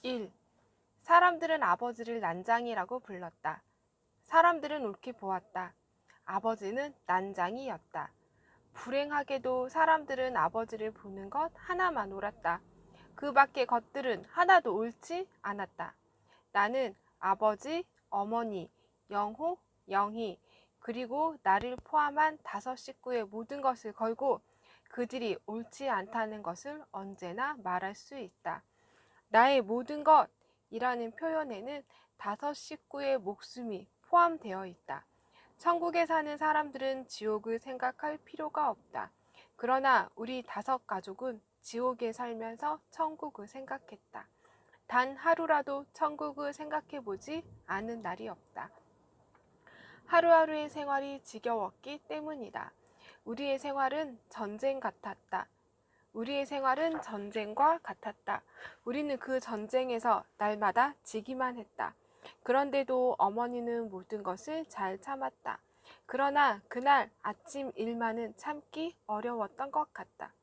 1. 사람들은 아버지를 난장이라고 불렀다. 사람들은 옳게 보았다. 아버지는 난장이었다. 불행하게도 사람들은 아버지를 보는 것 하나만 옳았다. 그 밖의 것들은 하나도 옳지 않았다. 나는 아버지, 어머니, 영호, 영희, 그리고 나를 포함한 5식구의 모든 것을 걸고 그들이 옳지 않다는 것을 언제나 말할 수 있다. 나의 모든 것이라는 표현에는 5식구의 목숨이 포함되어 있다. 천국에 사는 사람들은 지옥을 생각할 필요가 없다. 그러나 우리 5가족은 지옥에 살면서 천국을 생각했다. 단 하루라도 천국을 생각해 보지 않은 날이 없다. 하루하루의 생활이 지겨웠기 때문이다. 우리의 생활은 전쟁 같았다. 우리의 생활은 전쟁과 같았다. 우리는 그 전쟁에서 날마다 지기만 했다. 그런데도 어머니는 모든 것을 잘 참았다. 그러나 그날 아침 일만은 참기 어려웠던 것 같다.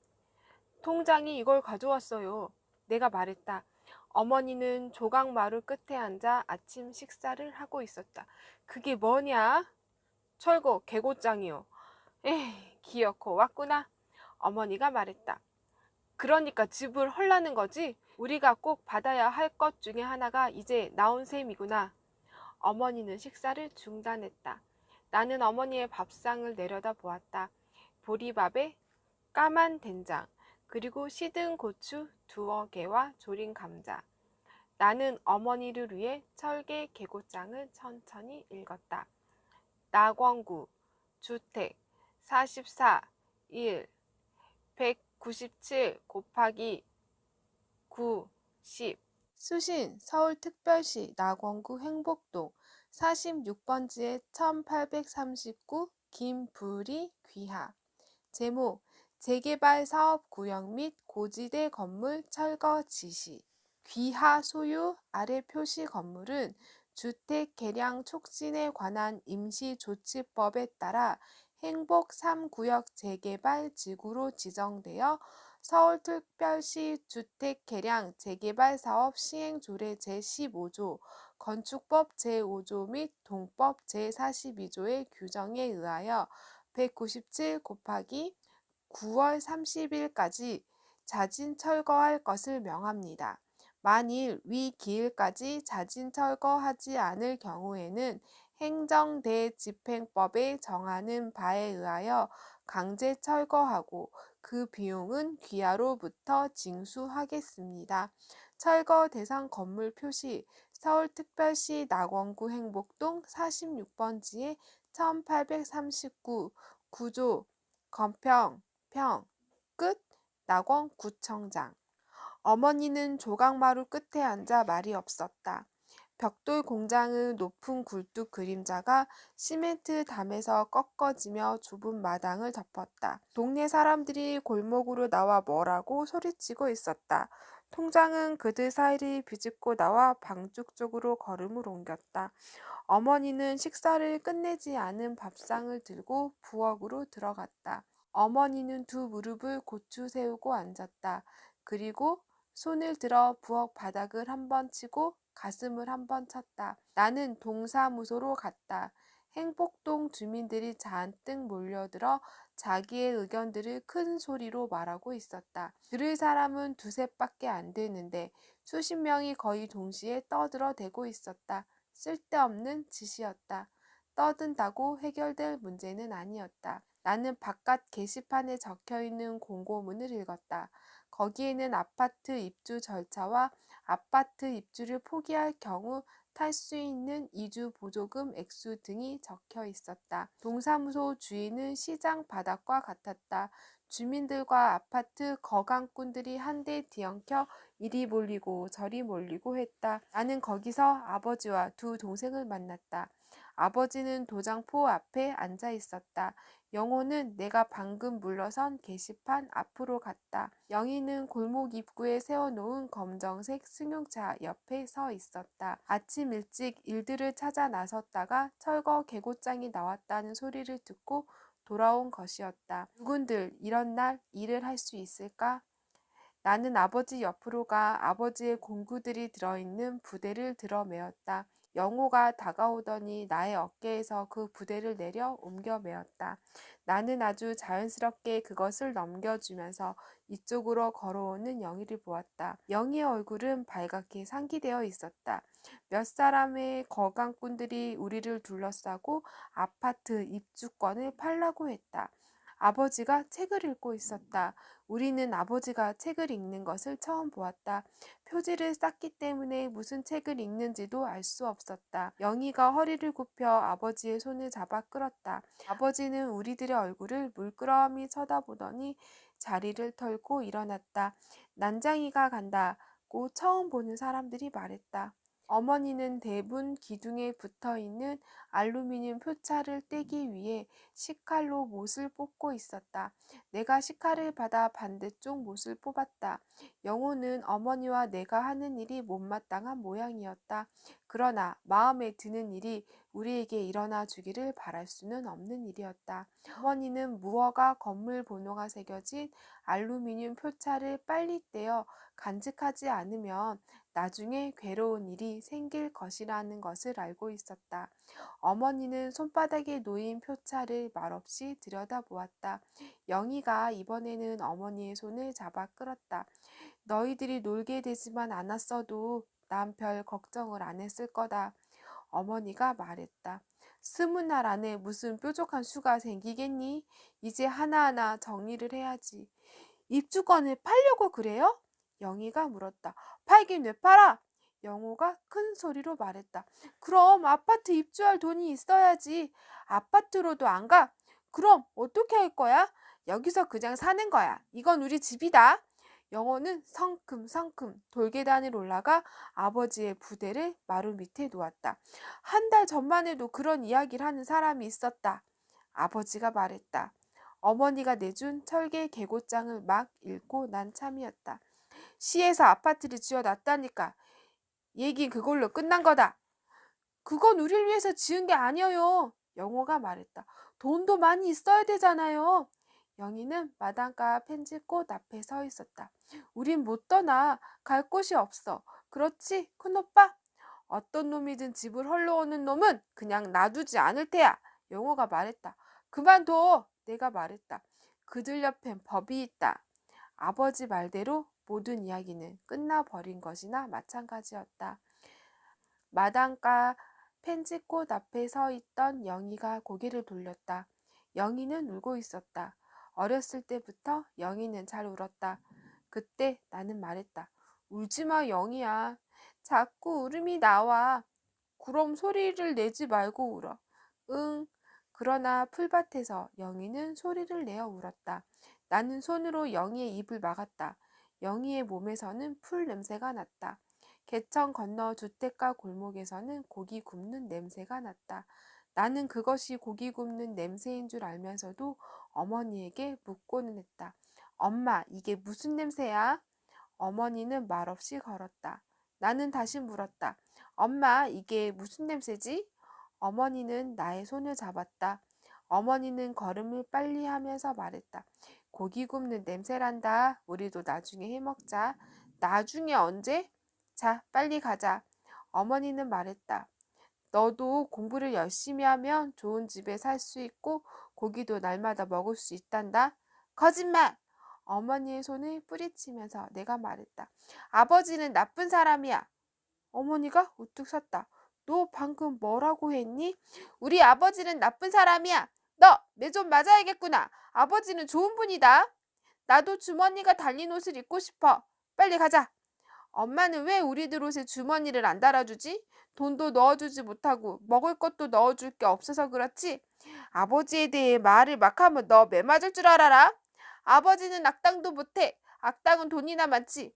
통장이 이걸 가져왔어요. 내가 말했다. 어머니는 조각마루 끝에 앉아 아침 식사를 하고 있었다. 그게 뭐냐? 철거 개고장이요. 에이, 기어코 왔구나. 어머니가 말했다. 그러니까 집을 헐라는 거지? 우리가 꼭 받아야 할 것 중에 하나가 이제 나온 셈이구나. 어머니는 식사를 중단했다. 나는 어머니의 밥상을 내려다 보았다. 보리밥에 까만 된장, 그리고 시든 고추 2개와 조린 감자. 나는 어머니를 위해 철개 계고장을 천천히 읽었다. 낙원구, 주택, 44, 1, 197 곱하기 9, 10. 수신 서울특별시 낙원구 행복동 46번지에 1839 김부리 귀하. 제목 재개발 사업 구역 및 고지대 건물 철거 지시. 귀하 소유 아래 표시 건물은 주택 개량 촉진에 관한 임시조치법에 따라 행복 3구역 재개발 지구로 지정되어 서울특별시 주택개량 재개발 사업 시행조례 제15조, 건축법 제5조 및 동법 제42조의 규정에 의하여 197 곱하기 9월 30일까지 자진 철거할 것을 명합니다. 만일 위 기일까지 자진 철거하지 않을 경우에는 행정대집행법에 정하는 바에 의하여 강제 철거하고 그 비용은 귀하로부터 징수하겠습니다. 철거 대상 건물 표시 서울특별시 낙원구 행복동 46번지에 1839 구조 건평 평 끝 낙원구청장. 어머니는 조각마루 끝에 앉아 말이 없었다. 벽돌 공장의 높은 굴뚝 그림자가 시멘트 담에서 꺾어지며 좁은 마당을 덮었다. 동네 사람들이 골목으로 나와 뭐라고 소리치고 있었다. 통장은 그들 사이를 비집고 나와 방죽 쪽으로 걸음을 옮겼다. 어머니는 식사를 끝내지 않은 밥상을 들고 부엌으로 들어갔다. 어머니는 두 무릎을 고추 세우고 앉았다. 그리고 손을 들어 부엌 바닥을 한번 치고 가슴을 한번 쳤다. 나는 동사무소로 갔다. 행복동 주민들이 잔뜩 몰려들어 자기의 의견들을 큰 소리로 말하고 있었다. 들을 사람은 두셋밖에 안 되는데 수십 명이 거의 동시에 떠들어대고 있었다. 쓸데없는 짓이었다. 떠든다고 해결될 문제는 아니었다. 나는 바깥 게시판에 적혀있는 공고문을 읽었다. 거기에는 아파트 입주 절차와 아파트 입주를 포기할 경우 탈 수 있는 이주 보조금 액수 등이 적혀 있었다. 동사무소 주인은 시장 바닥과 같았다. 주민들과 아파트 거강꾼들이 한데 뒤엉켜 이리 몰리고 저리 몰리고 했다. 나는 거기서 아버지와 두 동생을 만났다. 아버지는 도장포 앞에 앉아 있었다. 영호는 내가 방금 물러선 게시판 앞으로 갔다. 영희는 골목 입구에 세워놓은 검정색 승용차 옆에 서 있었다. 아침 일찍 일들을 찾아 나섰다가 철거 개고장이 나왔다는 소리를 듣고 돌아온 것이었다. 누군들 이런 날 일을 할 수 있을까? 나는 아버지 옆으로 가 아버지의 공구들이 들어있는 부대를 들어메었다. 영호가 다가오더니 나의 어깨에서 그 부대를 내려 옮겨 메었다. 나는 아주 자연스럽게 그것을 넘겨주면서 이쪽으로 걸어오는 영희를 보았다. 영희의 얼굴은 발갛게 상기되어 있었다. 몇 사람의 거강꾼들이 우리를 둘러싸고 아파트 입주권을 팔라고 했다. 아버지가 책을 읽고 있었다. 우리는 아버지가 책을 읽는 것을 처음 보았다. 표지를 쌌기 때문에 무슨 책을 읽는지도 알 수 없었다. 영희가 허리를 굽혀 아버지의 손을 잡아 끌었다. 아버지는 우리들의 얼굴을 물끄러미 쳐다보더니 자리를 털고 일어났다. 난장이가 간다고 처음 보는 사람들이 말했다. 어머니는 대문 기둥에 붙어있는 알루미늄 표차를 떼기 위해 식칼로 못을 뽑고 있었다. 내가 식칼을 받아 반대쪽 못을 뽑았다. 영호는 어머니와 내가 하는 일이 못마땅한 모양이었다. 그러나 마음에 드는 일이 우리에게 일어나 주기를 바랄 수는 없는 일이었다. 어머니는 무허가 건물 번호가 새겨진 알루미늄 표차를 빨리 떼어 간직하지 않으면 나중에 괴로운 일이 생길 것이라는 것을 알고 있었다. 어머니는 손바닥에 놓인 표차를 말없이 들여다보았다. 영희가 이번에는 어머니의 손을 잡아 끌었다. 너희들이 놀게 되지만 않았어도 난 별 걱정을 안 했을 거다. 어머니가 말했다. 20날 안에 무슨 뾰족한 수가 생기겠니? 이제 하나하나 정리를 해야지. 입주권을 팔려고 그래요? 영희가 물었다. 팔긴 왜 팔아? 영호가 큰 소리로 말했다. 그럼 아파트 입주할 돈이 있어야지. 아파트로도 안 가? 그럼 어떻게 할 거야? 여기서 그냥 사는 거야. 이건 우리 집이다. 영호는 성큼성큼 돌계단을 올라가 아버지의 부대를 마루 밑에 놓았다. 한 달 전만 해도 그런 이야기를 하는 사람이 있었다. 아버지가 말했다. 어머니가 내준 철개 계고장을 막 읽고 난 참이었다. 시에서 아파트를 지어놨다니까. 얘기 그걸로 끝난 거다. 그건 우릴 위해서 지은 게 아니에요. 영호가 말했다. 돈도 많이 있어야 되잖아요. 영희는 마당가 펜지꽃 앞에 서 있었다. 우린 못 떠나. 갈 곳이 없어. 그렇지, 큰오빠? 어떤 놈이든 집을 헐러오는 놈은 그냥 놔두지 않을 테야. 영호가 말했다. 그만둬. 내가 말했다. 그들 옆엔 법이 있다. 아버지 말대로 모든 이야기는 끝나버린 것이나 마찬가지였다. 마당가 펜지꽃 앞에 서 있던 영희가 고개를 돌렸다. 영희는 울고 있었다. 어렸을 때부터 영희는 잘 울었다. 그때 나는 말했다. 울지마 영희야. 자꾸 울음이 나와. 그럼 소리를 내지 말고 울어. 응. 그러나 풀밭에서 영희는 소리를 내어 울었다. 나는 손으로 영희의 입을 막았다. 영희의 몸에서는 풀 냄새가 났다. 개천 건너 주택가 골목에서는 고기 굽는 냄새가 났다. 나는 그것이 고기 굽는 냄새인 줄 알면서도 어머니에게 묻고는 했다. 엄마, 이게 무슨 냄새야? 어머니는 말없이 걸었다. 나는 다시 물었다. 엄마, 이게 무슨 냄새지? 어머니는 나의 손을 잡았다. 어머니는 걸음을 빨리 하면서 말했다. 고기 굽는 냄새란다. 우리도 나중에 해먹자. 나중에 언제? 자, 빨리 가자. 어머니는 말했다. 너도 공부를 열심히 하면 좋은 집에 살 수 있고 고기도 날마다 먹을 수 있단다. 거짓말! 어머니의 손을 뿌리치면서 내가 말했다. 아버지는 나쁜 사람이야. 어머니가 우뚝 섰다. 너 방금 뭐라고 했니? 우리 아버지는 나쁜 사람이야. 너 매 좀 맞아야겠구나. 아버지는 좋은 분이다. 나도 주머니가 달린 옷을 입고 싶어. 빨리 가자. 엄마는 왜 우리들 옷에 주머니를 안 달아주지? 돈도 넣어주지 못하고 먹을 것도 넣어줄 게 없어서 그렇지? 아버지에 대해 말을 막 하면 너 매 맞을 줄 알아라? 아버지는 악당도 못해. 악당은 돈이나 많지.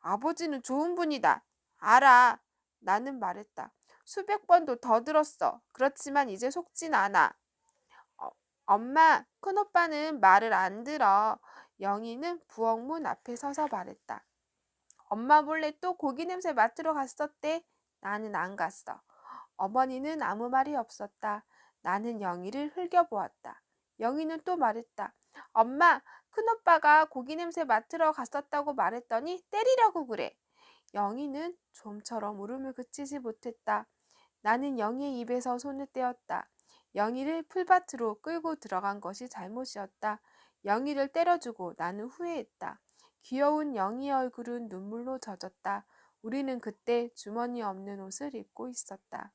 아버지는 좋은 분이다. 알아. 나는 말했다. 수백 번도 더 들었어. 그렇지만 이제 속진 않아. 어, 엄마, 큰오빠는 말을 안 들어. 영희는 부엌문 앞에 서서 말했다. 엄마 몰래 또 고기 냄새 맡으러 갔었대. 나는 안 갔어. 어머니는 아무 말이 없었다. 나는 영희를 흘겨보았다. 영희는 또 말했다. 엄마, 큰오빠가 고기 냄새 맡으러 갔었다고 말했더니 때리려고 그래. 영희는 좀처럼 울음을 그치지 못했다. 나는 영희의 입에서 손을 떼었다. 영희를 풀밭으로 끌고 들어간 것이 잘못이었다. 영희를 때려주고 나는 후회했다. 귀여운 영희의 얼굴은 눈물로 젖었다. 우리는 그때 주머니 없는 옷을 입고 있었다.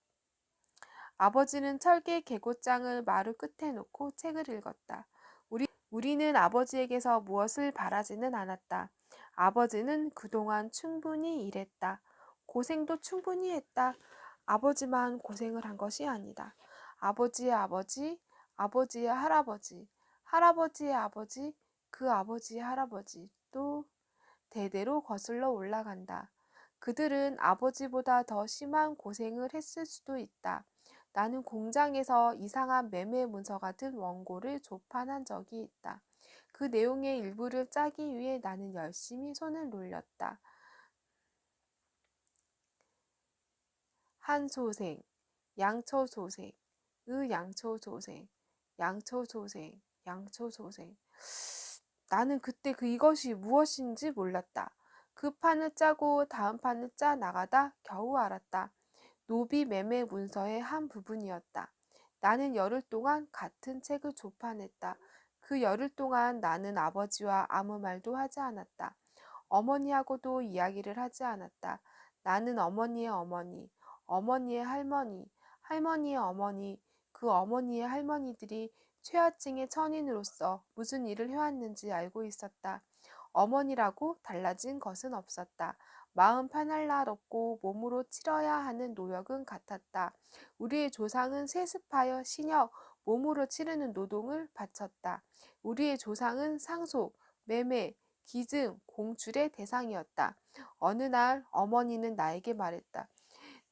아버지는 철개 개고장을 마루 끝에 놓고 책을 읽었다. 우리는 아버지에게서 무엇을 바라지는 않았다. 아버지는 그동안 충분히 일했다. 고생도 충분히 했다. 아버지만 고생을 한 것이 아니다. 아버지의 아버지, 아버지의 할아버지, 할아버지의 아버지, 그 아버지의 할아버지, 또 대대로 거슬러 올라간다. 그들은 아버지보다 더 심한 고생을 했을 수도 있다. 나는 공장에서 이상한 매매 문서가 든 원고를 조판한 적이 있다. 그 내용의 일부를 짜기 위해 나는 열심히 손을 놀렸다. 한소생, 양초소생, 양초소생, 양초소생, 양초소생. 나는 그때 이것이 무엇인지 몰랐다. 그 판을 짜고 다음 판을 짜 나가다 겨우 알았다. 노비 매매 문서의 한 부분이었다. 나는 열흘 동안 같은 책을 조판했다. 그 열흘 동안 나는 아버지와 아무 말도 하지 않았다. 어머니하고도 이야기를 하지 않았다. 나는 어머니의 어머니, 어머니의 할머니, 할머니의 어머니, 그 어머니의 할머니들이 최하층의 천인으로서 무슨 일을 해왔는지 알고 있었다. 어머니라고 달라진 것은 없었다. 마음 편할 날 없고 몸으로 치러야 하는 노력은 같았다. 우리의 조상은 세습하여 신역, 몸으로 치르는 노동을 바쳤다. 우리의 조상은 상속, 매매, 기증, 공출의 대상이었다. 어느 날 어머니는 나에게 말했다.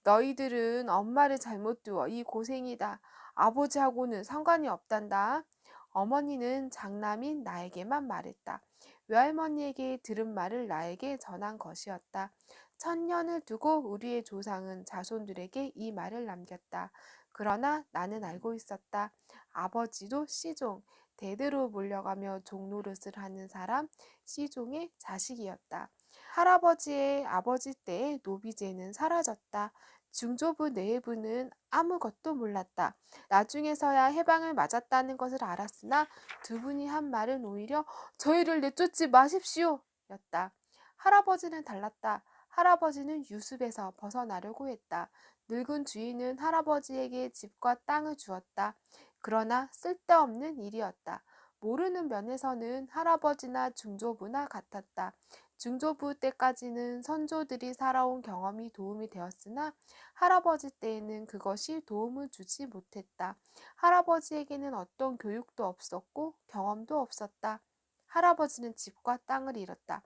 너희들은 엄마를 잘못 두어 이 고생이다. 아버지하고는 상관이 없단다. 어머니는 장남인 나에게만 말했다. 외할머니에게 들은 말을 나에게 전한 것이었다. 천년을 두고 우리의 조상은 자손들에게 이 말을 남겼다. 그러나 나는 알고 있었다. 아버지도 씨종, 대대로 몰려가며 종노릇을 하는 사람, 씨종의 자식이었다. 할아버지의 아버지 때의 노비제는 사라졌다. 중조부 내부는 아무것도 몰랐다. 나중에서야 해방을 맞았다는 것을 알았으나 두 분이 한 말은 오히려 저희를 내쫓지 마십시오 였다. 할아버지는 달랐다. 할아버지는 유습에서 벗어나려고 했다. 늙은 주인은 할아버지에게 집과 땅을 주었다. 그러나 쓸데없는 일이었다. 모르는 면에서는 할아버지나 중조부나 같았다. 중조부 때까지는 선조들이 살아온 경험이 도움이 되었으나 할아버지 때에는 그것이 도움을 주지 못했다. 할아버지에게는 어떤 교육도 없었고 경험도 없었다. 할아버지는 집과 땅을 잃었다.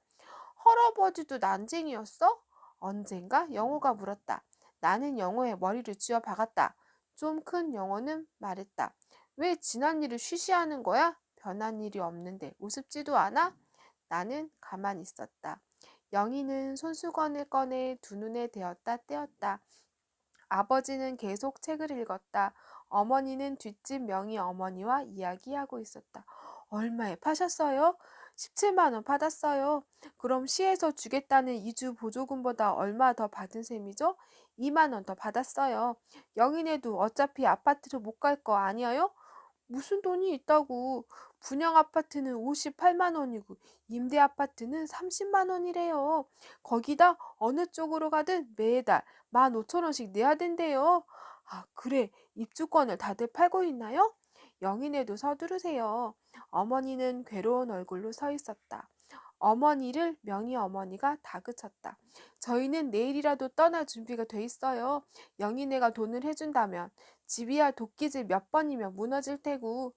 할아버지도 난쟁이였어? 언젠가 영호가 물었다. 나는 영호의 머리를 쥐어 박았다. 좀 큰 영호는 말했다. 왜 지난 일을 쉬쉬하는 거야? 변한 일이 없는데 우습지도 않아? 나는 가만히 있었다. 영희는 손수건을 꺼내 두 눈에 대었다 떼었다. 아버지는 계속 책을 읽었다. 어머니는 뒷집 명희 어머니와 이야기하고 있었다. 얼마에 파셨어요? 17만 원 받았어요. 그럼 시에서 주겠다는 이주 보조금보다 얼마 더 받은 셈이죠? 2만 원 더 받았어요. 영희네도 어차피 아파트로 못 갈 거 아니에요? 무슨 돈이 있다고. 분양 아파트는 58만 원이고 임대 아파트는 30만 원이래요. 거기다 어느 쪽으로 가든 매달 15,000원씩 내야 된대요. 아, 그래. 입주권을 다들 팔고 있나요? 영인에도 서두르세요. 어머니는 괴로운 얼굴로 서 있었다. 어머니를 명희 어머니가 다그쳤다. 저희는 내일이라도 떠날 준비가 돼 있어요. 영희네가 돈을 해준다면 집이야 도끼질 몇 번이면 무너질 테고.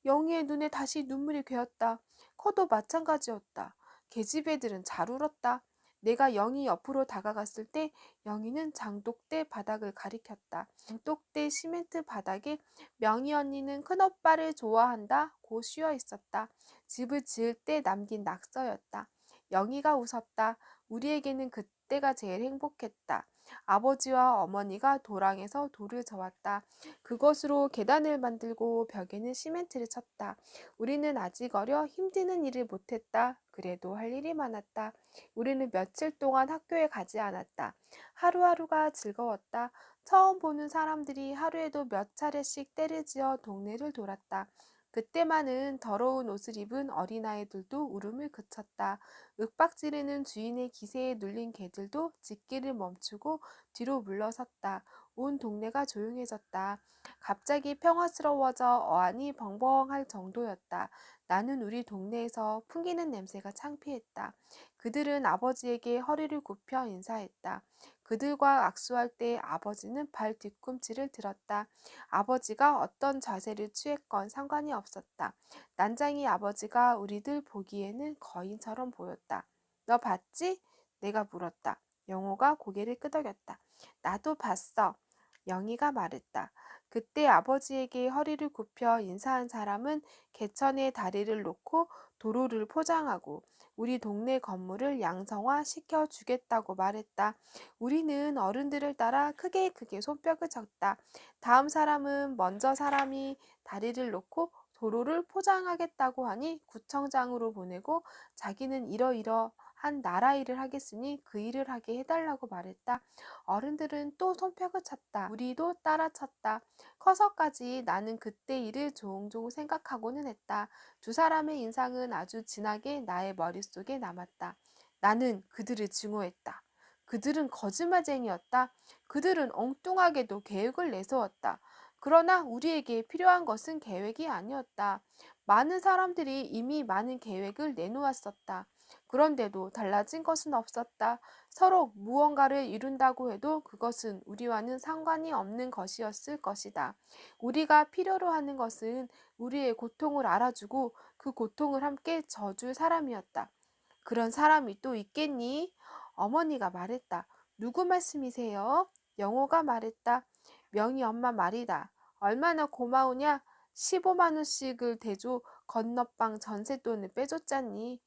영희의 눈에 다시 눈물이 괴었다. 커도 마찬가지였다. 계집 애들은 잘 울었다. 내가 영희 옆으로 다가갔을 때 영희는 장독대 바닥을 가리켰다. 장독대 시멘트 바닥에 명희 언니는 큰오빠를 좋아한다 고 쉬어 있었다. 집을 지을 때 남긴 낙서였다. 영희가 웃었다. 우리에게는 그때가 제일 행복했다. 아버지와 어머니가 도랑에서 돌을 저었다. 그것으로 계단을 만들고 벽에는 시멘트를 쳤다. 우리는 아직 어려 힘드는 일을 못했다. 그래도 할 일이 많았다. 우리는 며칠 동안 학교에 가지 않았다. 하루하루가 즐거웠다. 처음 보는 사람들이 하루에도 몇 차례씩 때를 지어 동네를 돌았다. 그때만은 더러운 옷을 입은 어린아이들도 울음을 그쳤다. 윽박지르는 주인의 기세에 눌린 개들도 짖기를 멈추고 뒤로 물러섰다. 온 동네가 조용해졌다. 갑자기 평화스러워져 어안이 벙벙할 정도였다. 나는 우리 동네에서 풍기는 냄새가 창피했다. 그들은 아버지에게 허리를 굽혀 인사했다. 그들과 악수할 때 아버지는 발 뒤꿈치를 들었다. 아버지가 어떤 자세를 취했건 상관이 없었다. 난장이 아버지가 우리들 보기에는 거인처럼 보였다. 너 봤지? 내가 물었다. 영호가 고개를 끄덕였다. 나도 봤어. 영희가 말했다. 그때 아버지에게 허리를 굽혀 인사한 사람은 개천에 다리를 놓고 도로를 포장하고 우리 동네 건물을 양성화 시켜 주겠다고 말했다. 우리는 어른들을 따라 크게 손뼉을 쳤다. 다음 사람은 먼저 사람이 다리를 놓고 도로를 포장하겠다고 하니 구청장으로 보내고 자기는 이러이러한 나라 일을 하겠으니 그 일을 하게 해달라고 말했다. 어른들은 또 손뼉을 쳤다. 우리도 따라 쳤다. 커서까지 나는 그때 일을 종종 생각하고는 했다. 두 사람의 인상은 아주 진하게 나의 머릿속에 남았다. 나는 그들을 증오했다. 그들은 거짓말쟁이였다. 그들은 엉뚱하게도 계획을 내세웠다. 그러나 우리에게 필요한 것은 계획이 아니었다. 많은 사람들이 이미 많은 계획을 내놓았었다. 그런데도 달라진 것은 없었다. 서로 무언가를 이룬다고 해도 그것은 우리와는 상관이 없는 것이었을 것이다. 우리가 필요로 하는 것은 우리의 고통을 알아주고 그 고통을 함께 져줄 사람이었다. 그런 사람이 또 있겠니? 어머니가 말했다. 누구 말씀이세요? 영호가 말했다. 명희 엄마 말이다. 얼마나 고마우냐? 15만 원씩을 대줘 건너방 전세돈을 빼줬잖니.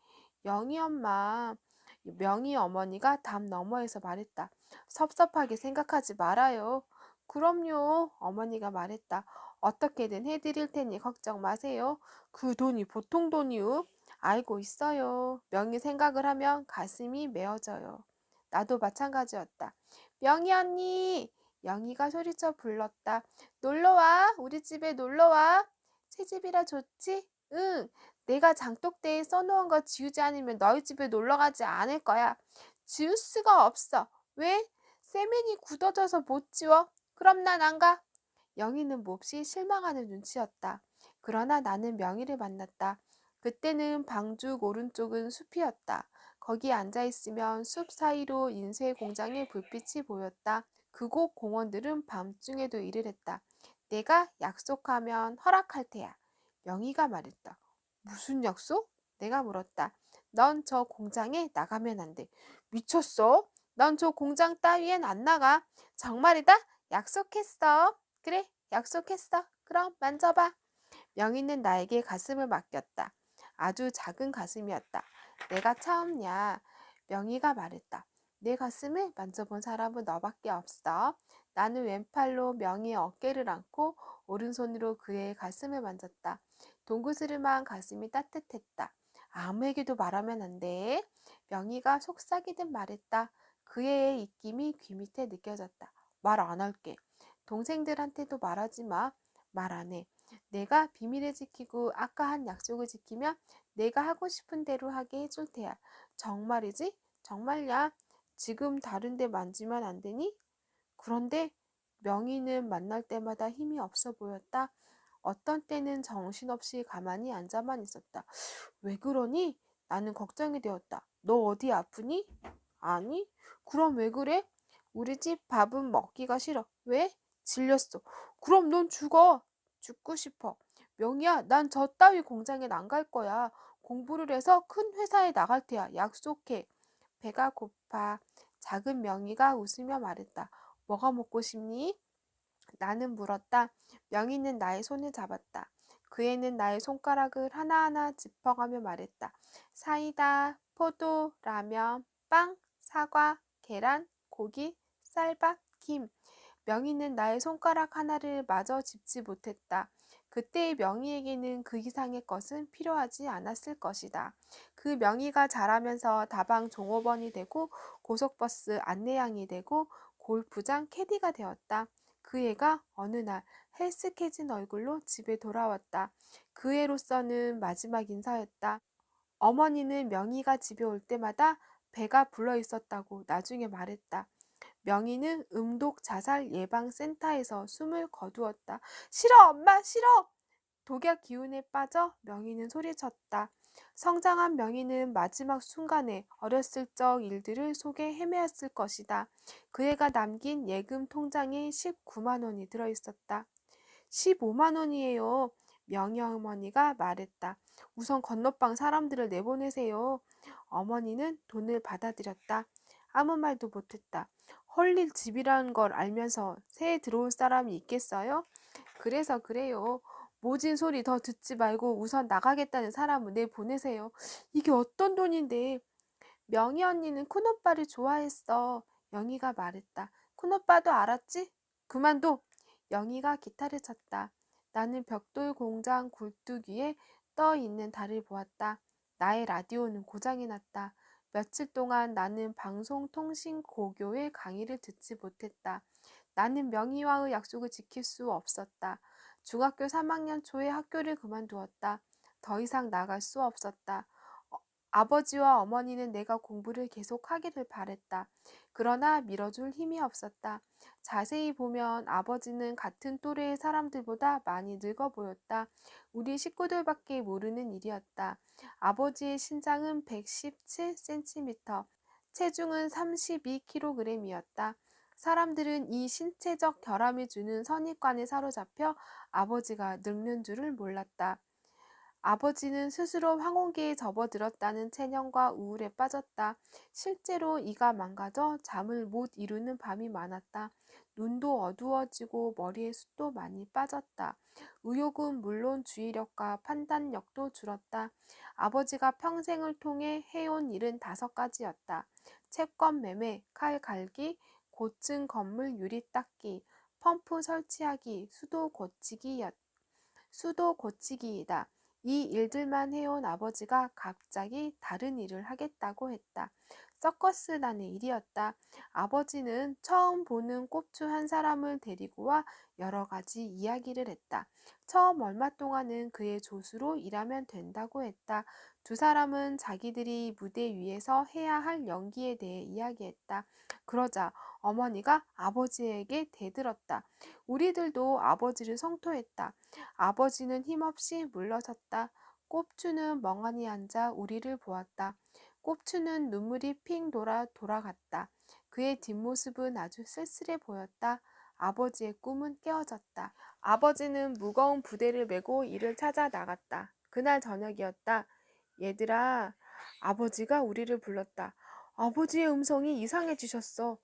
영희 엄마, 명희 어머니가 담 너머에서 말했다. 섭섭하게 생각하지 말아요. 그럼요, 어머니가 말했다. 어떻게든 해드릴 테니 걱정 마세요. 그 돈이 보통 돈이요? 알고 있어요. 명희 생각을 하면 가슴이 메어져요. 나도 마찬가지였다. 명희 언니! 영희가 소리쳐 불렀다. 놀러와. 우리 집에 놀러와. 새 집이라 좋지? 응. 내가 장독대에 써놓은 거 지우지 않으면 너희 집에 놀러가지 않을 거야. 지울 수가 없어. 왜? 세면이 굳어져서 못 지워. 그럼 난 안 가. 영희는 몹시 실망하는 눈치였다. 그러나 나는 명희를 만났다. 그때는 방죽 오른쪽은 숲이었다. 거기 앉아있으면 숲 사이로 인쇄 공장의 불빛이 보였다. 그곳 공원들은 밤중에도 일을 했다. 내가 약속하면 허락할 테야. 명희가 말했다. 무슨 약속? 내가 물었다. 넌 저 공장에 나가면 안 돼. 미쳤어? 넌 저 공장 따위엔 안 나가. 정말이다? 약속했어. 그래, 약속했어. 그럼 만져봐. 명희는 나에게 가슴을 맡겼다. 아주 작은 가슴이었다. 내가 처음이야. 명희가 말했다. 내 가슴을 만져본 사람은 너밖에 없어. 나는 왼팔로 명희의 어깨를 안고 오른손으로 그의 가슴을 만졌다. 동구스름한 가슴이 따뜻했다. 아무에게도 말하면 안 돼. 명희가 속삭이듯 말했다. 그의 입김이 귀 밑에 느껴졌다. 말 안 할게. 동생들한테도 말하지 마. 말 안 해. 내가 비밀을 지키고 아까 한 약속을 지키면 내가 하고 싶은 대로 하게 해줄 테야. 정말이지? 정말야. 지금 다른 데 만지면 안 되니? 그런데 명희는 만날 때마다 힘이 없어 보였다. 어떤 때는 정신없이 가만히 앉아만 있었다. 왜 그러니? 나는 걱정이 되었다. 너 어디 아프니? 아니? 그럼 왜 그래? 우리 집 밥은 먹기가 싫어. 왜? 질렸어. 그럼 넌 죽어. 죽고 싶어. 명희야, 난 저 따위 공장엔 안 갈 거야. 공부를 해서 큰 회사에 나갈 테야. 약속해. 배가 고파. 작은 명희가 웃으며 말했다. 뭐가 먹고 싶니? 나는 물었다. 명희는 나의 손을 잡았다. 그 애는 나의 손가락을 하나하나 짚어가며 말했다. 사이다, 포도, 라면, 빵, 사과, 계란, 고기, 쌀밥, 김. 명희는 나의 손가락 하나를 마저 짚지 못했다. 그때의 명희에게는 그 이상의 것은 필요하지 않았을 것이다. 그 명희가 자라면서 다방 종업원이 되고 고속버스 안내양이 되고 골프장 캐디가 되었다. 그 애가 어느 날 헬스케진 얼굴로 집에 돌아왔다. 그 애로서는 마지막 인사였다. 어머니는 명희가 집에 올 때마다 배가 불러 있었다고 나중에 말했다. 명희는 음독 자살 예방센터에서 숨을 거두었다. 싫어, 엄마, 싫어! 독약 기운에 빠져 명희는 소리쳤다. 성장한 명희는 마지막 순간에 어렸을 적 일들을 속에 헤매었을 것이다. 그 애가 남긴 예금 통장에 19만 원이 들어있었다. 15만 원이에요. 명희 어머니가 말했다. 우선 건너방 사람들을 내보내세요. 어머니는 돈을 받아들였다. 아무 말도 못했다. 헐릴 집이라는 걸 알면서 새에 들어올 사람이 있겠어요? 그래서 그래요. 모진 소리 더 듣지 말고 우선 나가겠다는 사람은 내보내세요. 이게 어떤 돈인데. 명희 언니는 큰오빠를 좋아했어. 영희가 말했다. 큰오빠도 알았지? 그만둬. 영희가 기타를 쳤다. 나는 벽돌 공장 굴뚝 위에 떠 있는 달을 보았다. 나의 라디오는 고장이 났다. 며칠 동안 나는 방송통신고교의 강의를 듣지 못했다. 나는 명희와의 약속을 지킬 수 없었다. 중학교 3학년 초에 학교를 그만두었다. 더 이상 나갈 수 없었다. 아버지와 어머니는 내가 공부를 계속하기를 바랬다. 그러나 밀어줄 힘이 없었다. 자세히 보면 아버지는 같은 또래의 사람들보다 많이 늙어 보였다. 우리 식구들밖에 모르는 일이었다. 아버지의 신장은 117cm, 체중은 32kg이었다. 사람들은 이 신체적 결함이 주는 선입관에 사로잡혀 아버지가 늙는 줄을 몰랐다. 아버지는 스스로 황혼기에 접어들었다는 체념과 우울에 빠졌다. 실제로 이가 망가져 잠을 못 이루는 밤이 많았다. 눈도 어두워지고 머리에 숱도 많이 빠졌다. 의욕은 물론 주의력과 판단력도 줄었다. 아버지가 평생을 통해 해온 일은 5가지였다. 채권 매매, 칼 갈기, 고층 건물 유리 닦기, 펌프 설치하기, 수도 고치기이다. 이 일들만 해온 아버지가 갑자기 다른 일을 하겠다고 했다. 서커스단의 일이었다. 아버지는 처음 보는 꼽주 한 사람을 데리고 와 여러 가지 이야기를 했다. 처음 얼마 동안은 그의 조수로 일하면 된다고 했다. 두 사람은 자기들이 무대 위에서 해야 할 연기에 대해 이야기했다. 그러자 어머니가 아버지에게 대들었다. 우리들도 아버지를 성토했다. 아버지는 힘없이 물러섰다. 꼽주는 멍하니 앉아 우리를 보았다. 꼽주는 눈물이 핑 돌아갔다. 그의 뒷모습은 아주 쓸쓸해 보였다. 아버지의 꿈은 깨어졌다. 아버지는 무거운 부대를 메고 일을 찾아 나갔다. 그날 저녁이었다. 얘들아, 아버지가 우리를 불렀다. 아버지의 음성이 이상해지셨어.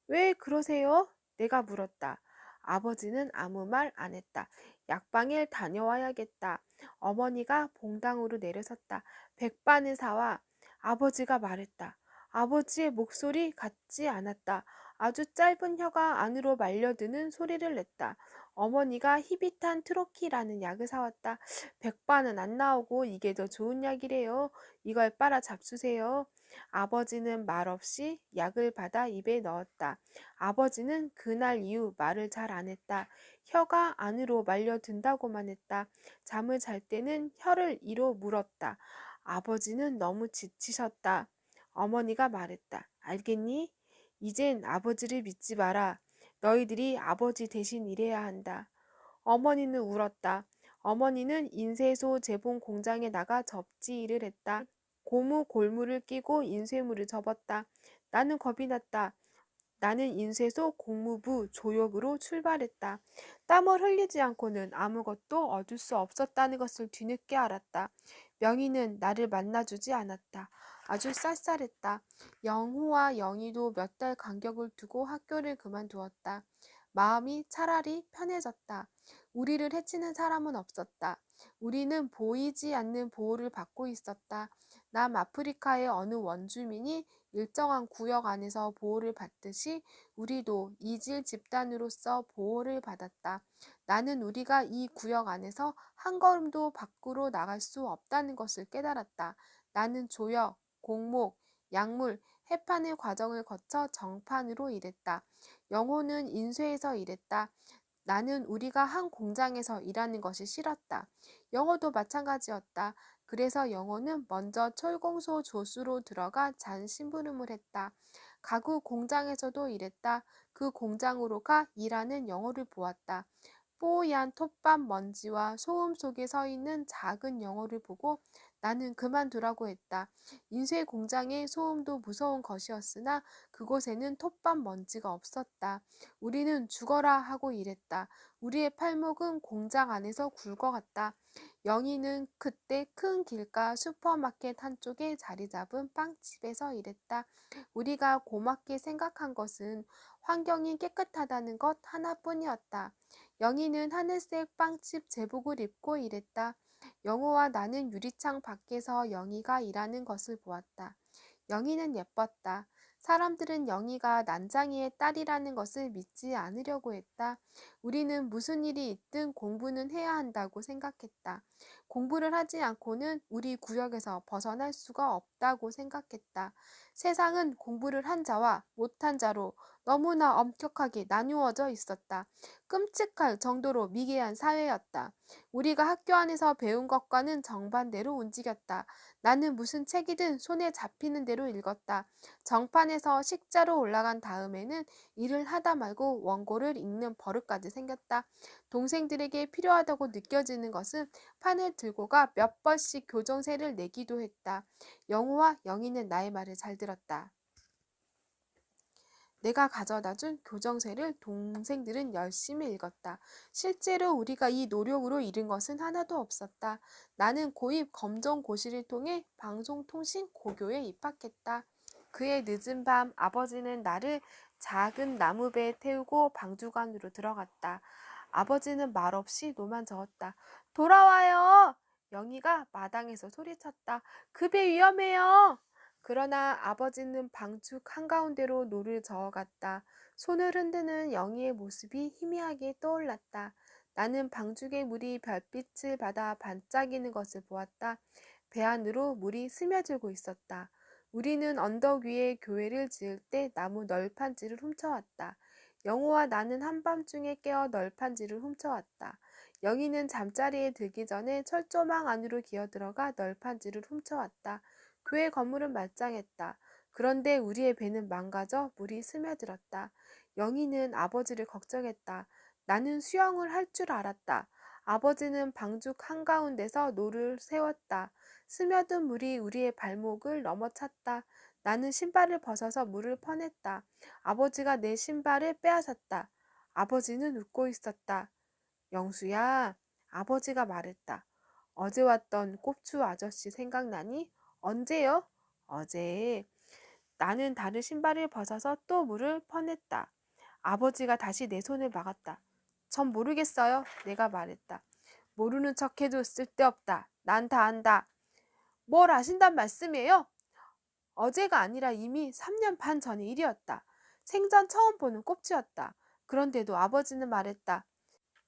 왜 그러세요? 내가 물었다. 아버지는 아무 말 안 했다. 약방에 다녀와야겠다. 어머니가 봉당으로 내려섰다. 백반을 사와. 아버지가 말했다. 아버지의 목소리 같지 않았다. 아주 짧은 혀가 안으로 말려드는 소리를 냈다. 어머니가 히비탄 트로키라는 약을 사왔다. 백반은 안 나오고 이게 더 좋은 약이래요. 이걸 빨아 잡수세요. 아버지는 말없이 약을 받아 입에 넣었다. 아버지는 그날 이후 말을 잘 안 했다. 혀가 안으로 말려든다고만 했다. 잠을 잘 때는 혀를 이로 물었다. 아버지는 너무 지치셨다. 어머니가 말했다. 알겠니? 이젠 아버지를 믿지 마라. 너희들이 아버지 대신 일해야 한다. 어머니는 울었다. 어머니는 인쇄소 재봉 공장에 나가 접지 일을 했다. 고무 골무를 끼고 인쇄물을 접었다. 나는 겁이 났다. 나는 인쇄소 공무부 조역으로 출발했다. 땀을 흘리지 않고는 아무것도 얻을 수 없었다는 것을 뒤늦게 알았다. 명희는 나를 만나주지 않았다. 아주 쌀쌀했다. 영호와 영희도 몇 달 간격을 두고 학교를 그만두었다. 마음이 차라리 편해졌다. 우리를 해치는 사람은 없었다. 우리는 보이지 않는 보호를 받고 있었다. 남아프리카의 어느 원주민이 일정한 구역 안에서 보호를 받듯이 우리도 이질 집단으로서 보호를 받았다. 나는 우리가 이 구역 안에서 한 걸음도 밖으로 나갈 수 없다는 것을 깨달았다. 나는 조역, 공목, 약물, 해판의 과정을 거쳐 정판으로 일했다. 영호는 인쇄에서 일했다. 나는 우리가 한 공장에서 일하는 것이 싫었다. 영호도 마찬가지였다. 그래서 영호는 먼저 철공소 조수로 들어가 잔 심부름을 했다. 가구 공장에서도 일했다. 그 공장으로 가 일하는 영호를 보았다. 뽀얀 톱밥 먼지와 소음 속에 서 있는 작은 영호를 보고 나는 그만두라고 했다. 인쇄 공장의 소음도 무서운 것이었으나 그곳에는 톱밥 먼지가 없었다. 우리는 죽어라 하고 일했다. 우리의 팔목은 공장 안에서 굵어갔다. 영희는 그때 큰 길가 슈퍼마켓 한쪽에 자리 잡은 빵집에서 일했다. 우리가 고맙게 생각한 것은 환경이 깨끗하다는 것 하나뿐이었다. 영희는 하늘색 빵집 제복을 입고 일했다. 영호와 나는 유리창 밖에서 영희가 일하는 것을 보았다. 영희는 예뻤다. 사람들은 영희가 난장이의 딸이라는 것을 믿지 않으려고 했다. 우리는 무슨 일이 있든 공부는 해야 한다고 생각했다. 공부를 하지 않고는 우리 구역에서 벗어날 수가 없다고 생각했다. 세상은 공부를 한 자와 못한 자로 너무나 엄격하게 나누어져 있었다. 끔찍할 정도로 미개한 사회였다. 우리가 학교 안에서 배운 것과는 정반대로 움직였다. 나는 무슨 책이든 손에 잡히는 대로 읽었다. 정판에서 식자로 올라간 다음에는 일을 하다 말고 원고를 읽는 버릇까지 생겼다. 동생들에게 필요하다고 느껴지는 것은 판을 들고 가 몇 번씩 교정세를 내기도 했다. 영호와 영희는 나의 말을 잘 들었다. 내가 가져다준 교정세를 동생들은 열심히 읽었다. 실제로 우리가 이 노력으로 잃은 것은 하나도 없었다. 나는 고입 검정고시를 통해 방송통신고교에 입학했다. 그의 늦은 밤 아버지는 나를 작은 나무배에 태우고 방주관으로 들어갔다. 아버지는 말없이 노만 저었다. 돌아와요! 영희가 마당에서 소리쳤다. 그 배 위험해요! 그러나 아버지는 방죽 한가운데로 노를 저어갔다. 손을 흔드는 영희의 모습이 희미하게 떠올랐다. 나는 방죽의 물이 별빛을 받아 반짝이는 것을 보았다. 배 안으로 물이 스며들고 있었다. 우리는 언덕 위에 교회를 지을 때 나무 널판지를 훔쳐왔다. 영호와 나는 한밤중에 깨어 널판지를 훔쳐왔다. 영희는 잠자리에 들기 전에 철조망 안으로 기어들어가 널판지를 훔쳐왔다. 교회 건물은 말짱했다. 그런데 우리의 배는 망가져 물이 스며들었다. 영희는 아버지를 걱정했다. 나는 수영을 할 줄 알았다. 아버지는 방죽 한가운데서 노를 세웠다. 스며든 물이 우리의 발목을 넘어찼다. 나는 신발을 벗어서 물을 퍼냈다. 아버지가 내 신발을 빼앗았다. 아버지는 웃고 있었다. 영수야, 아버지가 말했다. 어제 왔던 꼽추 아저씨 생각나니? 언제요? 어제. 나는 다른 신발을 벗어서 또 물을 퍼냈다. 아버지가 다시 내 손을 막았다. 전 모르겠어요. 내가 말했다. 모르는 척해도 쓸데없다. 난 다 안다. 뭘 아신단 말씀이에요? 어제가 아니라 이미 3년 반 전의 일이었다. 생전 처음 보는 꼽지였다. 그런데도 아버지는 말했다.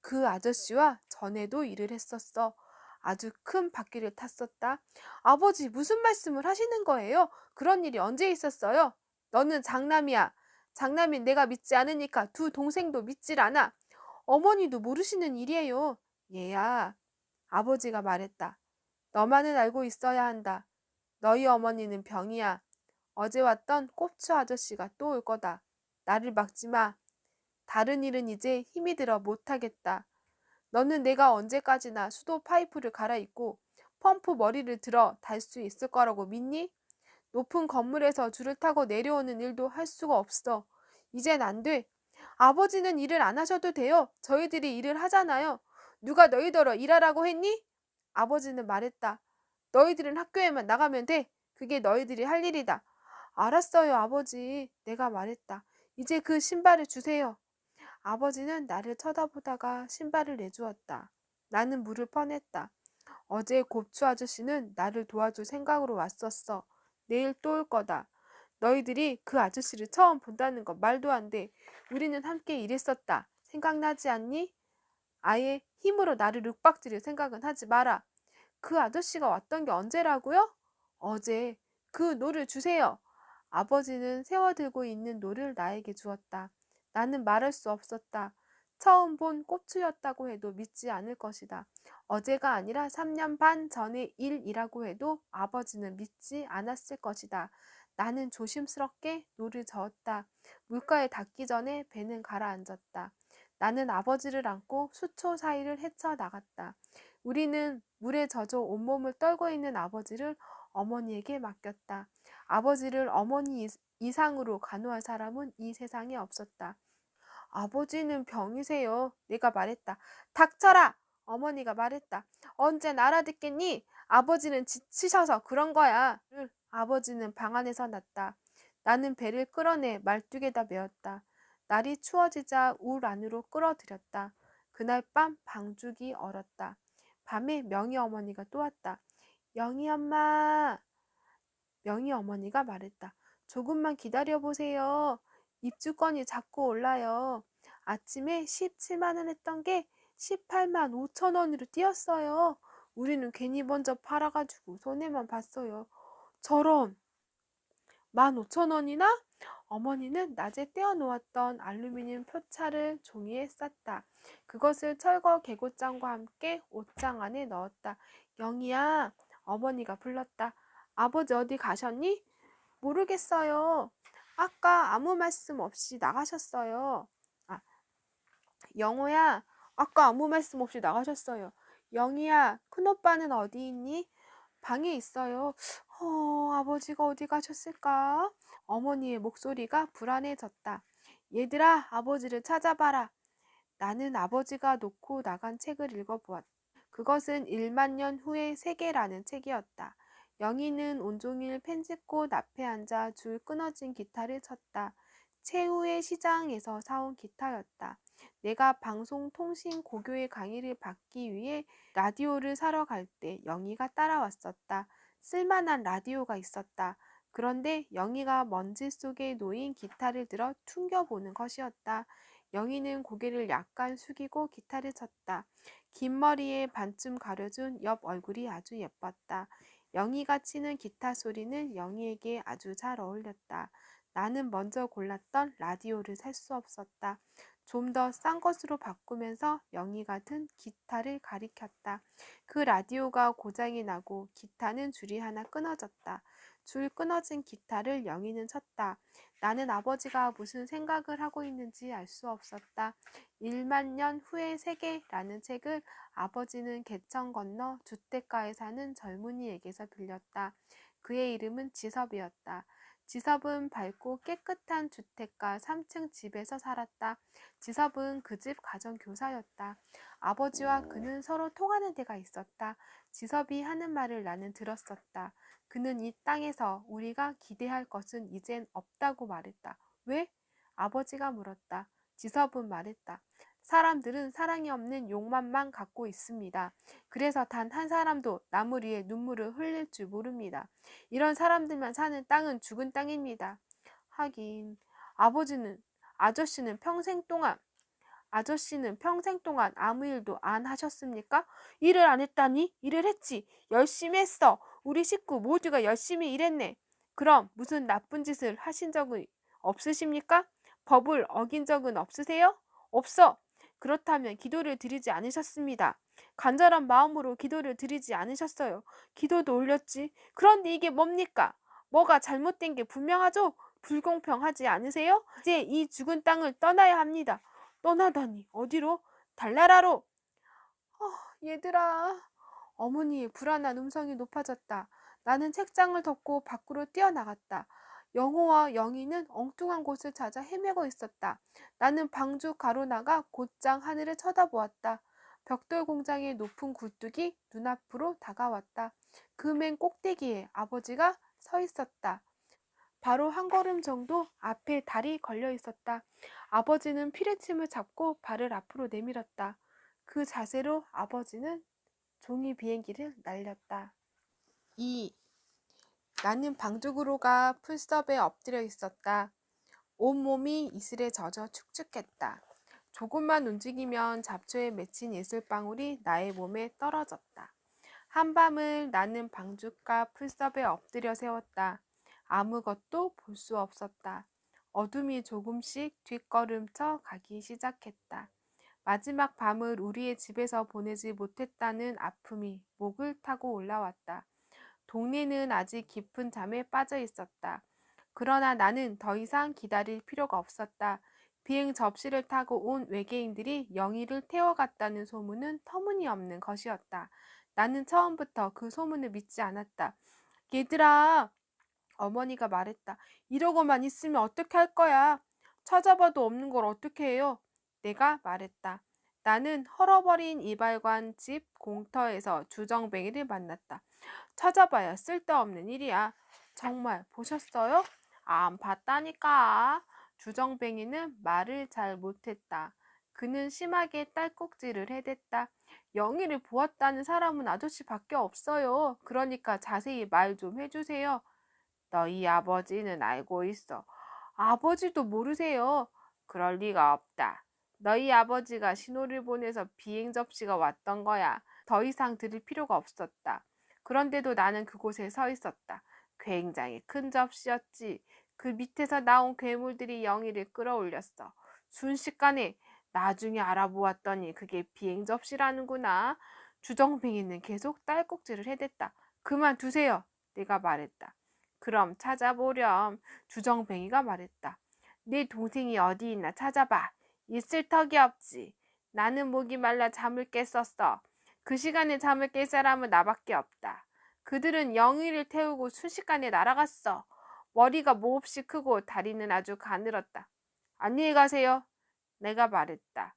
그 아저씨와 전에도 일을 했었어. 아주 큰 바퀴를 탔었다. 아버지, 무슨 말씀을 하시는 거예요? 그런 일이 언제 있었어요? 너는 장남이야. 장남인 내가 믿지 않으니까 두 동생도 믿질 않아. 어머니도 모르시는 일이에요. 얘야, 아버지가 말했다. 너만은 알고 있어야 한다. 너희 어머니는 병이야. 어제 왔던 꼽추 아저씨가 또 올 거다. 나를 막지 마. 다른 일은 이제 힘이 들어 못하겠다. 너는 내가 언제까지나 수도 파이프를 갈아입고 펌프 머리를 들어 달 수 있을 거라고 믿니? 높은 건물에서 줄을 타고 내려오는 일도 할 수가 없어. 이젠 안 돼. 아버지는 일을 안 하셔도 돼요. 저희들이 일을 하잖아요. 누가 너희더러 일하라고 했니? 아버지는 말했다. 너희들은 학교에만 나가면 돼. 그게 너희들이 할 일이다. 알았어요, 아버지. 내가 말했다. 이제 그 신발을 주세요. 아버지는 나를 쳐다보다가 신발을 내주었다. 나는 물을 퍼냈다. 어제 곱추 아저씨는 나를 도와줄 생각으로 왔었어. 내일 또 올 거다. 너희들이 그 아저씨를 처음 본다는 건 말도 안 돼. 우리는 함께 일했었다. 생각나지 않니? 아예 힘으로 나를 윽박지를 생각은 하지 마라. 그 아저씨가 왔던 게 언제라고요? 어제. 그 노를 주세요. 아버지는 세워들고 있는 노를 나에게 주었다. 나는 말할 수 없었다. 처음 본 꼽추였다고 해도 믿지 않을 것이다. 어제가 아니라 3년 반 전의 일이라고 해도 아버지는 믿지 않았을 것이다. 나는 조심스럽게 노를 저었다. 물가에 닿기 전에 배는 가라앉았다. 나는 아버지를 안고 수초 사이를 헤쳐나갔다. 우리는 물에 젖어 온몸을 떨고 있는 아버지를 어머니에게 맡겼다. 아버지를 어머니 이상으로 간호할 사람은 이 세상에 없었다. 아버지는 병이세요. 내가 말했다. 닥쳐라! 어머니가 말했다. 언젠 알아듣겠니? 아버지는 지치셔서 그런 거야. 아버지는 방 안에서 났다. 나는 배를 끌어내 말뚝에다 메었다. 날이 추워지자 울 안으로 끌어들였다. 그날 밤 방죽이 얼었다. 밤에 명희 어머니가 또 왔다. 영희 엄마. 명희 어머니가 말했다. 조금만 기다려보세요. 입주권이 자꾸 올라요. 아침에 17만 원 했던 게 18만 5천 원으로 뛰었어요. 우리는 괜히 먼저 팔아가지고 손해만 봤어요. 저런 15,000원이나? 어머니는 낮에 떼어놓았던 알루미늄 표차를 종이에 쌌다. 그것을 철거 개고장과 함께 옷장 안에 넣었다. 영희야, 어머니가 불렀다. 아버지 어디 가셨니? 모르겠어요. 아까 아무 말씀 없이 나가셨어요. 아, 영호야, 아까 아무 말씀 없이 나가셨어요. 영희야, 큰오빠는 어디 있니? 방에 있어요. 아버지가 어디 가셨을까? 어머니의 목소리가 불안해졌다. 얘들아, 아버지를 찾아봐라. 나는 아버지가 놓고 나간 책을 읽어보았다. 그것은 1만 년 후의 세계라는 책이었다. 영희는 온종일 펜짓꽃 앞에 앉아 줄 끊어진 기타를 쳤다. 최후의 시장에서 사온 기타였다. 내가 방송통신고교의 강의를 받기 위해 라디오를 사러 갈 때 영희가 따라왔었다. 쓸만한 라디오가 있었다. 그런데 영희가 먼지 속에 놓인 기타를 들어 퉁겨보는 것이었다. 영희는 고개를 약간 숙이고 기타를 쳤다. 긴 머리에 반쯤 가려준 옆 얼굴이 아주 예뻤다. 영희가 치는 기타 소리는 영희에게 아주 잘 어울렸다. 나는 먼저 골랐던 라디오를 살 수 없었다. 좀 더 싼 것으로 바꾸면서 영희가 든 기타를 가리켰다. 그 라디오가 고장이 나고 기타는 줄이 하나 끊어졌다. 줄 끊어진 기타를 영희는 쳤다. 나는 아버지가 무슨 생각을 하고 있는지 알 수 없었다. 1만 년 후의 세계라는 책을 아버지는 개천 건너 주택가에 사는 젊은이에게서 빌렸다. 그의 이름은 지섭이었다. 지섭은 밝고 깨끗한 주택가 3층 집에서 살았다. 지섭은 그 집 가정교사였다. 아버지와 그는 서로 통하는 데가 있었다. 지섭이 하는 말을 나는 들었었다. 그는 이 땅에서 우리가 기대할 것은 이젠 없다고 말했다. 왜? 아버지가 물었다. 지섭은 말했다. 사람들은 사랑이 없는 욕망만 갖고 있습니다. 그래서 단 한 사람도 남을 위해 눈물을 흘릴 줄 모릅니다. 이런 사람들만 사는 땅은 죽은 땅입니다. 하긴 아저씨는 평생 동안 아무 일도 안 하셨습니까? 일을 안 했다니? 일을 했지. 열심히 했어. 우리 식구 모두가 열심히 일했네. 그럼 무슨 나쁜 짓을 하신 적은 없으십니까? 법을 어긴 적은 없으세요? 없어. 그렇다면 기도를 드리지 않으셨습니다. 간절한 마음으로 기도를 드리지 않으셨어요. 기도도 올렸지. 그런데 이게 뭡니까? 뭐가 잘못된 게 분명하죠? 불공평하지 않으세요? 이제 이 죽은 땅을 떠나야 합니다. 떠나다니 어디로? 달나라로. 얘들아. 어머니의 불안한 음성이 높아졌다. 나는 책장을 덮고 밖으로 뛰어나갔다. 영호와 영희는 엉뚱한 곳을 찾아 헤매고 있었다. 나는 방죽 가로나가 곧장 하늘을 쳐다보았다. 벽돌 공장의 높은 굴뚝이 눈앞으로 다가왔다. 그 맨 꼭대기에 아버지가 서 있었다. 바로 한 걸음 정도 앞에 달이 걸려 있었다. 아버지는 피레침을 잡고 발을 앞으로 내밀었다. 그 자세로 아버지는 종이 비행기를 날렸다. 2. 나는 방죽으로 가 풀섭에 엎드려 있었다. 온몸이 이슬에 젖어 축축했다. 조금만 움직이면 잡초에 맺힌 이슬방울이 나의 몸에 떨어졌다. 한밤을 나는 방죽과 풀섭에 엎드려 세웠다. 아무것도 볼 수 없었다. 어둠이 조금씩 뒷걸음쳐 가기 시작했다. 마지막 밤을 우리의 집에서 보내지 못했다는 아픔이 목을 타고 올라왔다. 동네는 아직 깊은 잠에 빠져 있었다. 그러나 나는 더 이상 기다릴 필요가 없었다. 비행 접시를 타고 온 외계인들이 영희를 태워갔다는 소문은 터무니없는 것이었다. 나는 처음부터 그 소문을 믿지 않았다. 얘들아, 어머니가 말했다. 이러고만 있으면 어떻게 할 거야? 찾아봐도 없는 걸 어떻게 해요? 내가 말했다. 나는 헐어버린 이발관 집 공터에서 주정뱅이를 만났다. 찾아봐야 쓸데없는 일이야. 정말 보셨어요? 안 봤다니까. 주정뱅이는 말을 잘 못했다. 그는 심하게 딸꾹질을 해댔다. 영희를 보았다는 사람은 아저씨밖에 없어요. 그러니까 자세히 말 좀 해주세요. 너희 아버지는 알고 있어. 아버지도 모르세요. 그럴 리가 없다. 너희 아버지가 신호를 보내서 비행 접시가 왔던 거야. 더 이상 들을 필요가 없었다. 그런데도 나는 그곳에 서 있었다. 굉장히 큰 접시였지. 그 밑에서 나온 괴물들이 영희를 끌어올렸어. 순식간에 나중에 알아보았더니 그게 비행 접시라는구나. 주정뱅이는 계속 딸꾹질을 해댔다. 그만두세요. 내가 말했다. 그럼 찾아보렴. 주정뱅이가 말했다. 네 동생이 어디 있나 찾아봐. 있을 턱이 없지. 나는 목이 말라 잠을 깼었어. 그 시간에 잠을 깰 사람은 나밖에 없다. 그들은 영희를 태우고 순식간에 날아갔어. 머리가 몹시 크고 다리는 아주 가늘었다. 안녕히 가세요. 내가 말했다.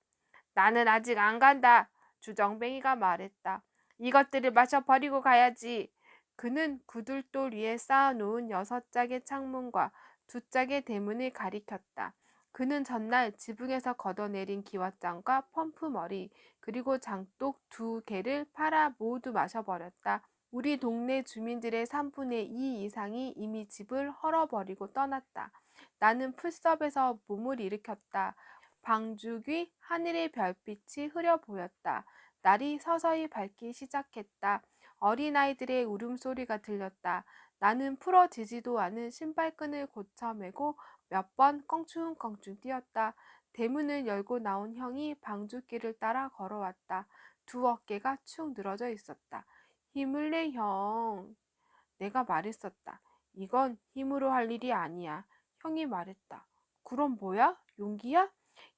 나는 아직 안 간다. 주정뱅이가 말했다. 이것들을 마셔버리고 가야지. 그는 구들돌 위에 쌓아놓은 6짝의 창문과 2짝의 대문을 가리켰다. 그는 전날 지붕에서 걷어내린 기왓장과 펌프머리 그리고 장독 2개를 팔아 모두 마셔버렸다. 우리 동네 주민들의 3분의 2 이상이 이미 집을 헐어버리고 떠났다. 나는 풀섭에서 몸을 일으켰다. 방죽 위 하늘의 별빛이 흐려 보였다. 날이 서서히 밝기 시작했다. 어린아이들의 울음소리가 들렸다. 나는 풀어지지도 않은 신발끈을 고쳐 매고 몇 번 껑충껑충 뛰었다. 대문을 열고 나온 형이 방죽길을 따라 걸어왔다. 두 어깨가 축 늘어져 있었다. 힘을 내, 형. 내가 말했었다. 이건 힘으로 할 일이 아니야. 형이 말했다. 그럼 뭐야? 용기야?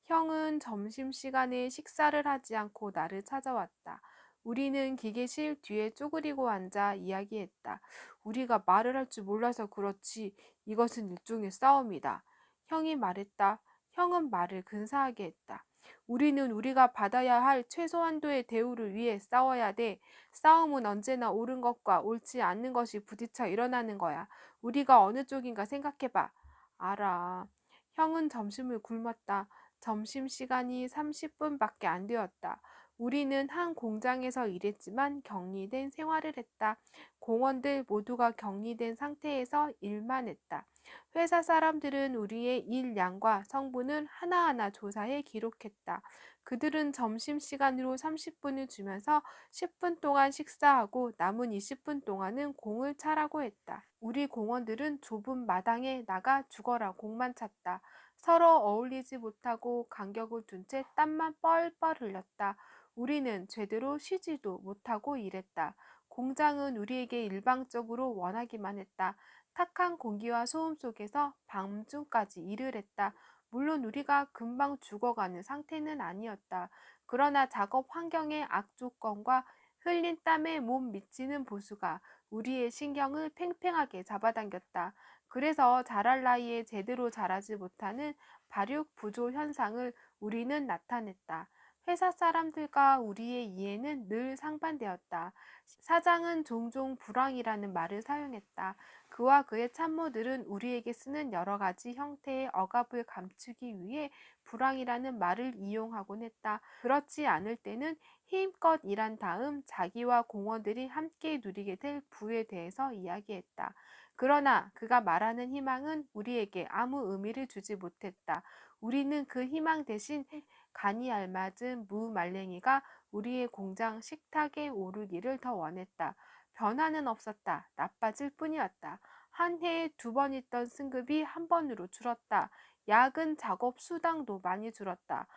형은 점심시간에 식사를 하지 않고 나를 찾아왔다. 우리는 기계실 뒤에 쪼그리고 앉아 이야기했다. 우리가 말을 할 줄 몰라서 그렇지 이것은 일종의 싸움이다. 형이 말했다. 형은 말을 근사하게 했다. 우리는 우리가 받아야 할 최소한도의 대우를 위해 싸워야 돼. 싸움은 언제나 옳은 것과 옳지 않는 것이 부딪혀 일어나는 거야. 우리가 어느 쪽인가 생각해봐. 알아. 형은 점심을 굶었다. 점심시간이 30분밖에 안 되었다. 우리는 한 공장에서 일했지만 격리된 생활을 했다. 공원들 모두가 격리된 상태에서 일만 했다. 회사 사람들은 우리의 일량과 성분을 하나하나 조사해 기록했다. 그들은 점심시간으로 30분을 주면서 10분 동안 식사하고 남은 20분 동안은 공을 차라고 했다. 우리 공원들은 좁은 마당에 나가 죽어라 공만 찼다. 서로 어울리지 못하고 간격을 둔 채 땀만 뻘뻘 흘렸다. 우리는 제대로 쉬지도 못하고 일했다. 공장은 우리에게 일방적으로 원하기만 했다. 탁한 공기와 소음 속에서 밤중까지 일을 했다. 물론 우리가 금방 죽어가는 상태는 아니었다. 그러나 작업 환경의 악조건과 흘린 땀에 몸 미치는 보수가 우리의 신경을 팽팽하게 잡아당겼다. 그래서 자랄 나이에 제대로 자라지 못하는 발육 부조 현상을 우리는 나타냈다. 회사 사람들과 우리의 이해는 늘 상반되었다. 사장은 종종 불황이라는 말을 사용했다. 그와 그의 참모들은 우리에게 쓰는 여러 가지 형태의 억압을 감추기 위해 불황이라는 말을 이용하곤 했다. 그렇지 않을 때는 힘껏 일한 다음 자기와 공원들이 함께 누리게 될 부에 대해서 이야기했다. 그러나 그가 말하는 희망은 우리에게 아무 의미를 주지 못했다. 우리는 그 희망 대신 간이 알맞은 무말랭이가 우리의 공장 식탁에 오르기를 더 원했다. 변화는 없었다. 나빠질 뿐이었다. 한 해에 2번 있던 승급이 1번으로 줄었다. 야근 작업 수당도 많이 줄었다.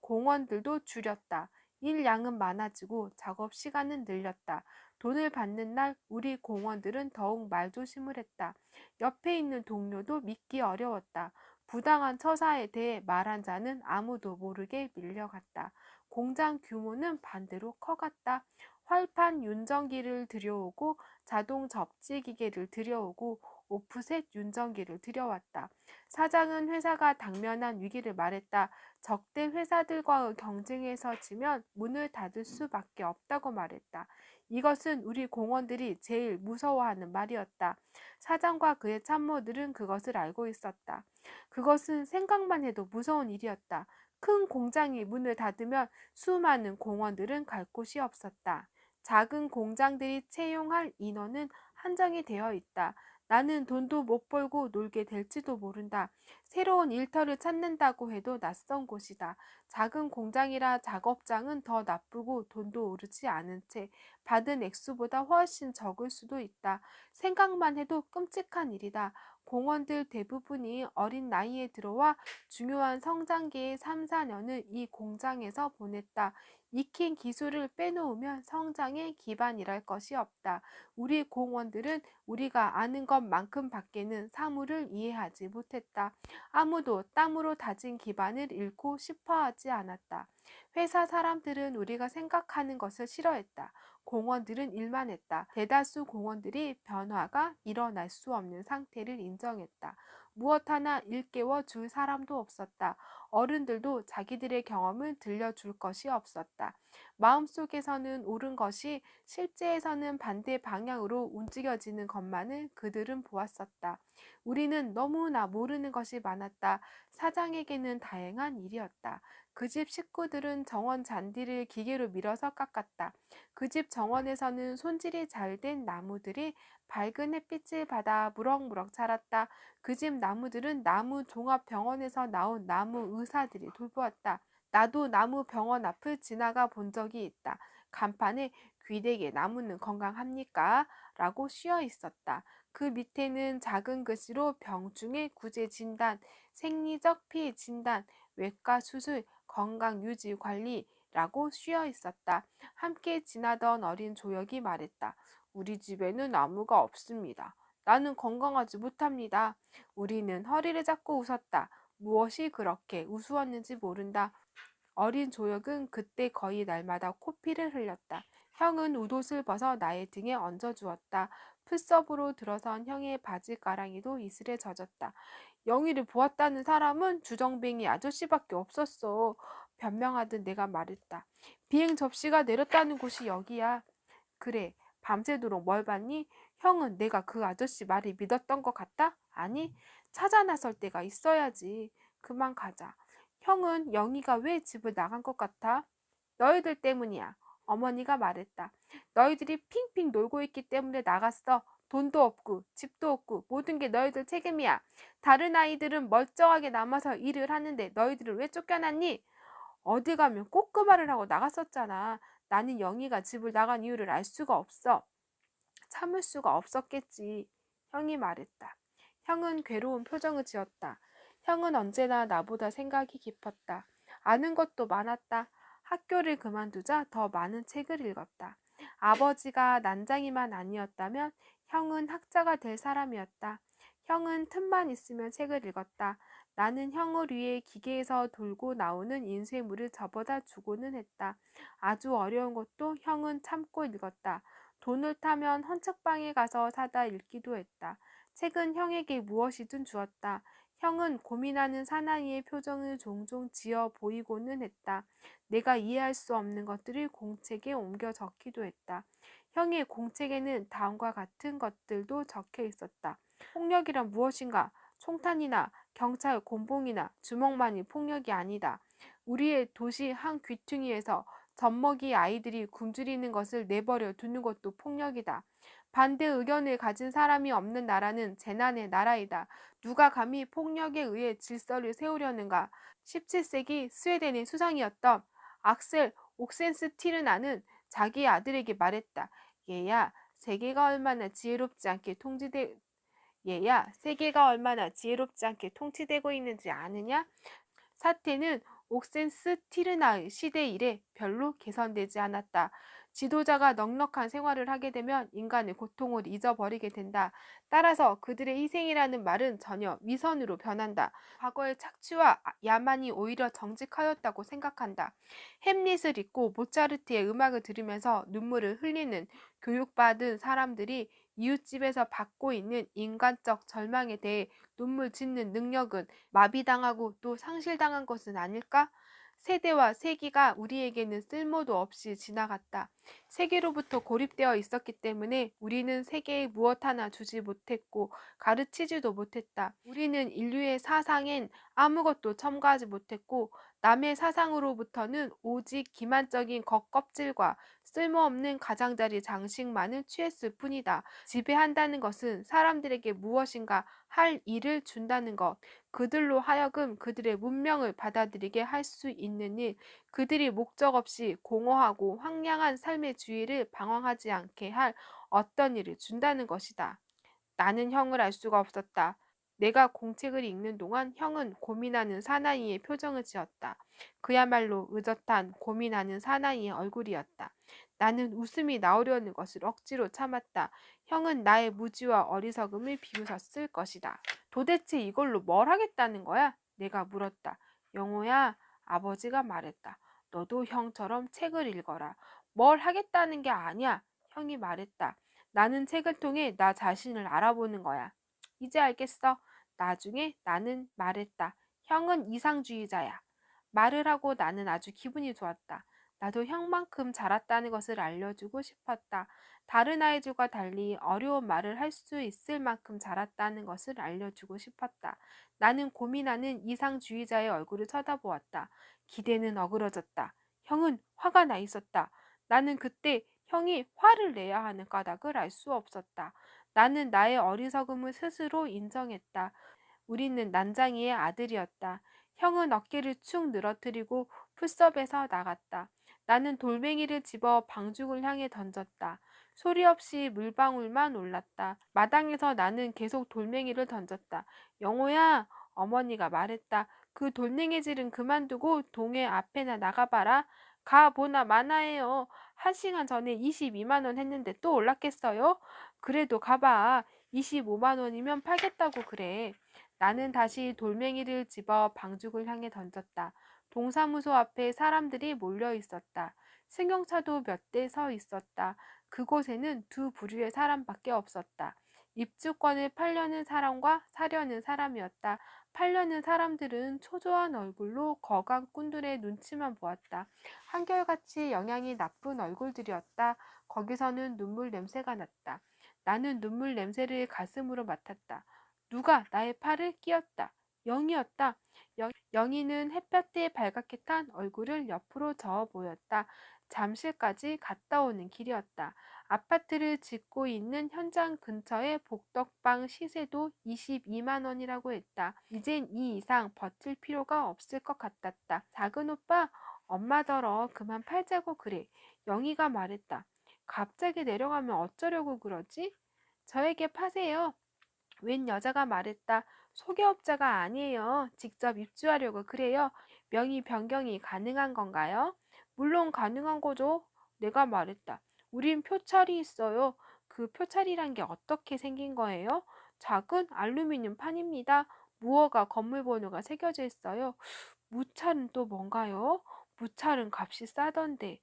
공원들도 줄였다. 일 양은 많아지고 작업 시간은 늘렸다. 돈을 받는 날 우리 공원들은 더욱 말조심을 했다. 옆에 있는 동료도 믿기 어려웠다. 부당한 처사에 대해 말한 자는 아무도 모르게 밀려갔다. 공장 규모는 반대로 커갔다. 활판 윤정기를 들여오고 자동 접지 기계를 들여오고 오프셋 윤정기를 들여왔다. 사장은 회사가 당면한 위기를 말했다. 적대 회사들과의 경쟁에서 지면 문을 닫을 수밖에 없다고 말했다. 이것은 우리 공원들이 제일 무서워하는 말이었다. 사장과 그의 참모들은 그것을 알고 있었다. 그것은 생각만 해도 무서운 일이었다. 큰 공장이 문을 닫으면 수많은 공원들은 갈 곳이 없었다. 작은 공장들이 채용할 인원은 한정이 되어 있다. 나는 돈도 못 벌고 놀게 될지도 모른다. 새로운 일터를 찾는다고 해도 낯선 곳이다. 작은 공장이라 작업장은 더 나쁘고 돈도 오르지 않은 채 받은 액수보다 훨씬 적을 수도 있다. 생각만 해도 끔찍한 일이다. 공원들 대부분이 어린 나이에 들어와 중요한 성장기의 3, 4년을 이 공장에서 보냈다. 익힌 기술을 빼놓으면 성장의 기반이랄 것이 없다. 우리 공원들은 우리가 아는 것만큼 밖에는 사물을 이해하지 못했다. 아무도 땀으로 다진 기반을 잃고 싶어 하지 않았다. 회사 사람들은 우리가 생각하는 것을 싫어했다. 공원들은 일만 했다. 대다수 공원들이 변화가 일어날 수 없는 상태를 인정했다. 무엇 하나 일깨워 줄 사람도 없었다. 어른들도 자기들의 경험을 들려줄 것이 없었다. 마음속에서는 옳은 것이 실제에서는 반대 방향으로 움직여지는 것만을 그들은 보았었다. 우리는 너무나 모르는 것이 많았다. 사장에게는 다행한 일이었다. 그 집 식구들은 정원 잔디를 기계로 밀어서 깎았다. 그 집 정원에서는 손질이 잘 된 나무들이 밝은 햇빛을 받아 무럭무럭 자랐다. 그 집 나무들은 나무 종합병원에서 나온 나무 의사들이 돌보았다. 나도 나무 병원 앞을 지나가 본 적이 있다. 간판에 귀대개 나무는 건강합니까? 라고 씌어 있었다. 그 밑에는 작은 글씨로 병중의 구제 진단, 생리적 피해 진단, 외과 수술, 건강 유지 관리라고 씌어 있었다. 함께 지나던 어린 조역이 말했다. 우리 집에는 나무가 없습니다. 나는 건강하지 못합니다. 우리는 허리를 잡고 웃었다. 무엇이 그렇게 우스웠는지 모른다. 어린 조역은 그때 거의 날마다 코피를 흘렸다. 형은 웃옷을 벗어 나의 등에 얹어주었다. 풀섭으로 들어선 형의 바지가랑이도 이슬에 젖었다. 영희를 보았다는 사람은 주정뱅이 아저씨밖에 없었어. 변명하듯 내가 말했다. 비행 접시가 내렸다는 곳이 여기야. 그래, 밤새도록 뭘 봤니? 형은 내가 그 아저씨 말을 믿었던 것 같다? 아니, 찾아 나설 때가 있어야지. 그만 가자. 형은 영희가 왜 집을 나간 것 같아? 너희들 때문이야. 어머니가 말했다. 너희들이 핑핑 놀고 있기 때문에 나갔어. 돈도 없고 집도 없고 모든 게 너희들 책임이야. 다른 아이들은 멀쩡하게 남아서 일을 하는데 너희들은 왜 쫓겨났니? 어디 가면 꼭 그 말을 하고 나갔었잖아. 나는 영희가 집을 나간 이유를 알 수가 없어. 참을 수가 없었겠지. 형이 말했다. 형은 괴로운 표정을 지었다. 형은 언제나 나보다 생각이 깊었다. 아는 것도 많았다. 학교를 그만두자 더 많은 책을 읽었다. 아버지가 난장이만 아니었다면 형은 학자가 될 사람이었다. 형은 틈만 있으면 책을 읽었다. 나는 형을 위해 기계에서 돌고 나오는 인쇄물을 접어다 주고는 했다. 아주 어려운 것도 형은 참고 읽었다. 돈을 타면 헌책방에 가서 사다 읽기도 했다. 책은 형에게 무엇이든 주었다. 형은 고민하는 사나이의 표정을 종종 지어 보이고는 했다. 내가 이해할 수 없는 것들을 공책에 옮겨 적기도 했다. 형의 공책에는 다음과 같은 것들도 적혀 있었다. 폭력이란 무엇인가? 총탄이나 경찰 곤봉이나 주먹만이 폭력이 아니다. 우리의 도시 한 귀퉁이에서 젖먹이 아이들이 굶주리는 것을 내버려 두는 것도 폭력이다. 반대 의견을 가진 사람이 없는 나라는 재난의 나라이다. 누가 감히 폭력에 의해 질서를 세우려는가? 17세기 스웨덴의 수상이었던 악셀 옥센스티르나는 자기 아들에게 말했다. 얘야, 세계가 얼마나 지혜롭지 않게 통치되고 있는지 아느냐? 사태는 옥센스 티르나의 시대 이래 별로 개선되지 않았다. 지도자가 넉넉한 생활을 하게 되면 인간의 고통을 잊어버리게 된다. 따라서 그들의 희생이라는 말은 전혀 위선으로 변한다. 과거의 착취와 야만이 오히려 정직하였다고 생각한다. 햄릿을 읽고 모차르트의 음악을 들으면서 눈물을 흘리는 교육받은 사람들이 이웃집에서 받고 있는 인간적 절망에 대해 눈물 짓는 능력은 마비당하고 또 상실당한 것은 아닐까? 세대와 세기가 우리에게는 쓸모도 없이 지나갔다. 세계로부터 고립되어 있었기 때문에 우리는 세계에 무엇 하나 주지 못했고 가르치지도 못했다. 우리는 인류의 사상엔 아무것도 첨가하지 못했고 남의 사상으로부터는 오직 기만적인 겉껍질과 쓸모없는 가장자리 장식만을 취했을 뿐이다. 지배한다는 것은 사람들에게 무엇인가 할 일을 준다는 것, 그들로 하여금 그들의 문명을 받아들이게 할 수 있는 일, 그들이 목적 없이 공허하고 황량한 삶의 주의를 방황하지 않게 할 어떤 일을 준다는 것이다. 나는 형을 알 수가 없었다. 내가 공책을 읽는 동안 형은 고민하는 사나이의 표정을 지었다. 그야말로 의젓한 고민하는 사나이의 얼굴이었다. 나는 웃음이 나오려는 것을 억지로 참았다. 형은 나의 무지와 어리석음을 비웃었을 것이다. 도대체 이걸로 뭘 하겠다는 거야? 내가 물었다. 영호야, 아버지가 말했다. 너도 형처럼 책을 읽어라. 뭘 하겠다는 게 아니야. 형이 말했다. 나는 책을 통해 나 자신을 알아보는 거야. 이제 알겠어. 나중에 나는 말했다. 형은 이상주의자야. 말을 하고 나는 아주 기분이 좋았다. 나도 형만큼 자랐다는 것을 알려주고 싶었다. 다른 아이들과 달리 어려운 말을 할 수 있을 만큼 자랐다는 것을 알려주고 싶었다. 나는 고민하는 이상주의자의 얼굴을 쳐다보았다. 기대는 어그러졌다. 형은 화가 나 있었다. 나는 그때 형이 화를 내야 하는 까닭을 알 수 없었다. 나는 나의 어리석음을 스스로 인정했다. 우리는 난장이의 아들이었다. 형은 어깨를 축 늘어뜨리고 풀섭에서 나갔다. 나는 돌멩이를 집어 방죽을 향해 던졌다. 소리 없이 물방울만 올랐다. 마당에서 나는 계속 돌멩이를 던졌다. 영호야, 어머니가 말했다. 그 돌멩이질은 그만두고 동해 앞에나 나가봐라. 가보나 마나해요. 1시간 전에 22만 원 했는데 또 올랐겠어요? 그래도 가봐. 25만 원이면 팔겠다고 그래. 나는 다시 돌멩이를 집어 방죽을 향해 던졌다. 동사무소 앞에 사람들이 몰려 있었다. 승용차도 몇 대 서 있었다. 그곳에는 두 부류의 사람밖에 없었다. 입주권을 팔려는 사람과 사려는 사람이었다. 팔려는 사람들은 초조한 얼굴로 거강 꾼들의 눈치만 보았다. 한결같이 영양이 나쁜 얼굴들이었다. 거기서는 눈물 냄새가 났다. 나는 눈물 냄새를 가슴으로 맡았다. 누가 나의 팔을 끼었다. 영이었다. 영희는 햇볕에 발갛게 탄 얼굴을 옆으로 저어 보였다. 잠실까지 갔다 오는 길이었다. 아파트를 짓고 있는 현장 근처의 복덕방 시세도 22만 원이라고 했다. 이젠 이 이상 버틸 필요가 없을 것 같았다. 작은 오빠, 엄마더러 그만 팔자고 그래. 영희가 말했다. 갑자기 내려가면 어쩌려고 그러지? 저에게 파세요. 웬 여자가 말했다. 소개업자가 아니에요. 직접 입주하려고 그래요. 명의 변경이 가능한 건가요? 물론 가능한 거죠. 내가 말했다. 우린 표찰이 있어요. 그 표찰이란 게 어떻게 생긴 거예요? 작은 알루미늄 판입니다. 무허가 건물 번호가 새겨져 있어요. 무찰은 또 뭔가요? 무찰은 값이 싸던데.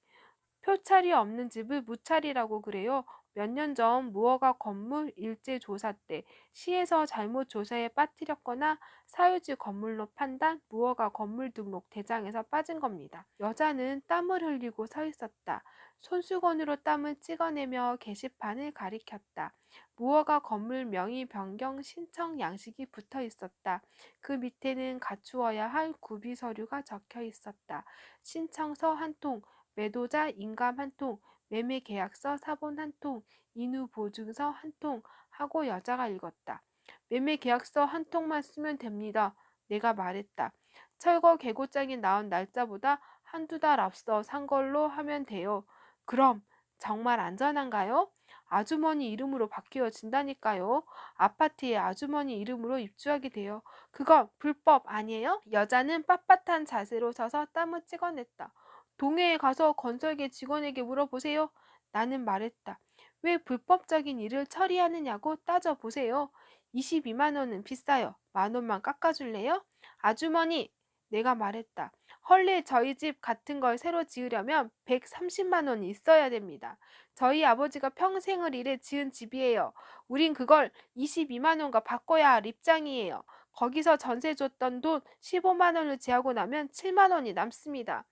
표찰이 없는 집을 무찰이라고 그래요. 몇 년 전 무허가 건물 일제 조사 때 시에서 잘못 조사에 빠뜨렸거나 사유지 건물로 판단 무허가 건물 등록 대장에서 빠진 겁니다. 여자는 땀을 흘리고 서 있었다. 손수건으로 땀을 찍어내며 게시판을 가리켰다. 무허가 건물 명의 변경 신청 양식이 붙어 있었다. 그 밑에는 갖추어야 할 구비 서류가 적혀 있었다. 신청서 한 통, 매도자 인감 한 통, 매매 계약서 사본 한 통, 인후 보증서 한 통 하고 여자가 읽었다. 매매 계약서 한 통만 쓰면 됩니다. 내가 말했다. 철거 계고장이 나온 날짜보다 한두 달 앞서 산 걸로 하면 돼요. 그럼 정말 안전한가요? 아주머니 이름으로 바뀌어진다니까요. 아파트에 아주머니 이름으로 입주하게 돼요. 그건 불법 아니에요? 여자는 빳빳한 자세로 서서 땀을 찍어냈다. 동해에 가서 건설계 직원에게 물어보세요. 나는 말했다. 왜 불법적인 일을 처리하느냐고 따져보세요. 22만 원은 비싸요. 만 원만 깎아줄래요? 아주머니, 내가 말했다. 헐리 저희 집 같은 걸 새로 지으려면 130만 원이 있어야 됩니다. 저희 아버지가 평생을 일해 지은 집이에요. 우린 그걸 22만 원과 바꿔야 할 입장이에요. 거기서 전세 줬던 돈 15만 원을 제하고 나면 7만 원이 남습니다.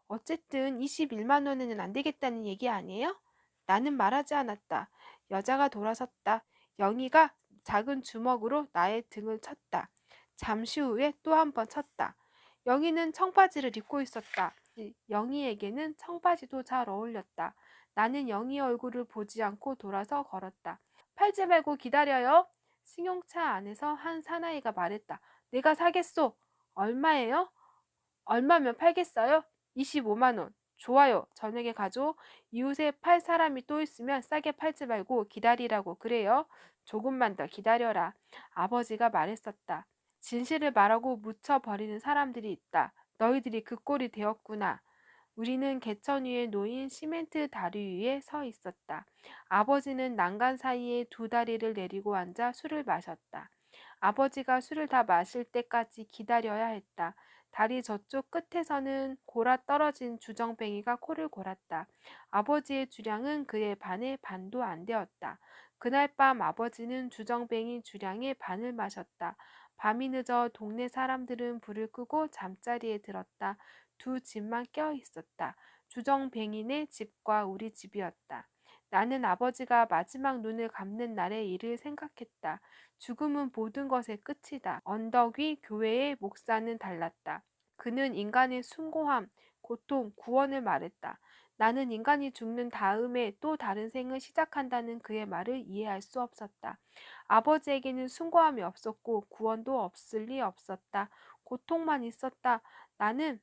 어쨌든 21만 원에는 안 되겠다는 얘기 아니에요? 나는 말하지 않았다. 여자가 돌아섰다. 영희가 작은 주먹으로 나의 등을 쳤다. 잠시 후에 또 한 번 쳤다. 영희는 청바지를 입고 있었다. 영희에게는 청바지도 잘 어울렸다. 나는 영희 얼굴을 보지 않고 돌아서 걸었다. 팔지 말고 기다려요. 승용차 안에서 한 사나이가 말했다. 내가 사겠소. 얼마예요? 얼마면 팔겠어요? 25만 원. 좋아요. 저녁에 가죠. 이웃에 팔 사람이 또 있으면 싸게 팔지 말고 기다리라고 그래요. 조금만 더 기다려라. 아버지가 말했었다. 진실을 말하고 묻혀버리는 사람들이 있다. 너희들이 그 꼴이 되었구나. 우리는 개천 위에 놓인 시멘트 다리 위에 서 있었다. 아버지는 난간 사이에 두 다리를 내리고 앉아 술을 마셨다. 아버지가 술을 다 마실 때까지 기다려야 했다. 다리 저쪽 끝에서는 골아 떨어진 주정뱅이가 코를 골았다. 아버지의 주량은 그의 반의 반도 안 되었다. 그날 밤 아버지는 주정뱅이 주량의 반을 마셨다. 밤이 늦어 동네 사람들은 불을 끄고 잠자리에 들었다. 두 집만 껴 있었다. 주정뱅이네 집과 우리 집이었다. 나는 아버지가 마지막 눈을 감는 날의 일을 생각했다. 죽음은 모든 것의 끝이다. 언덕 위 교회의 목사는 달랐다. 그는 인간의 숭고함, 고통, 구원을 말했다. 나는 인간이 죽는 다음에 또 다른 생을 시작한다는 그의 말을 이해할 수 없었다. 아버지에게는 숭고함이 없었고 구원도 없을 리 없었다. 고통만 있었다. 나는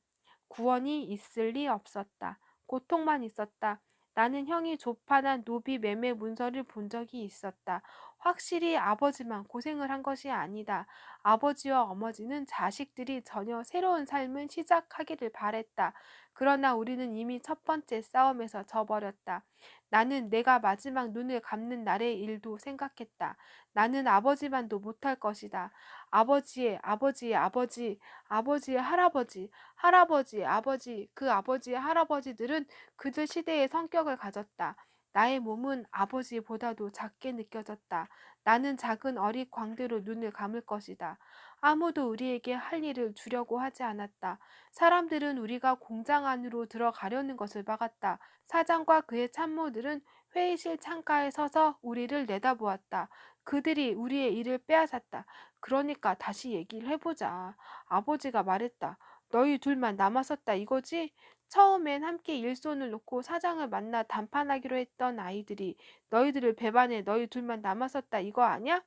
구원이 있을 리 없었다. 고통만 있었다. 나는 형이 조판한 노비 매매 문서를 본 적이 있었다. 확실히 아버지만 고생을 한 것이 아니다. 아버지와 어머니는 자식들이 전혀 새로운 삶을 시작하기를 바랬다. 그러나 우리는 이미 첫 번째 싸움에서 져버렸다. 나는 내가 마지막 눈을 감는 날의 일도 생각했다. 나는 아버지만도 못할 것이다. 아버지의 아버지, 아버지의 할아버지, 할아버지의 아버지, 그 아버지의 할아버지들은 그들 시대의 성격을 가졌다. 나의 몸은 아버지보다도 작게 느껴졌다. 나는 작은 어릿 광대로 눈을 감을 것이다. 아무도 우리에게 할 일을 주려고 하지 않았다. 사람들은 우리가 공장 안으로 들어가려는 것을 막았다. 사장과 그의 참모들은 회의실 창가에 서서 우리를 내다보았다. 그들이 우리의 일을 빼앗았다. 그러니까 다시 얘기를 해보자. 아버지가 말했다. 너희 둘만 남았었다 이거지? 처음엔 함께 일손을 놓고 사장을 만나談판하기로 했던 아이들이 너희들을 배반해 너희 둘만 남았었다 이거 아냐?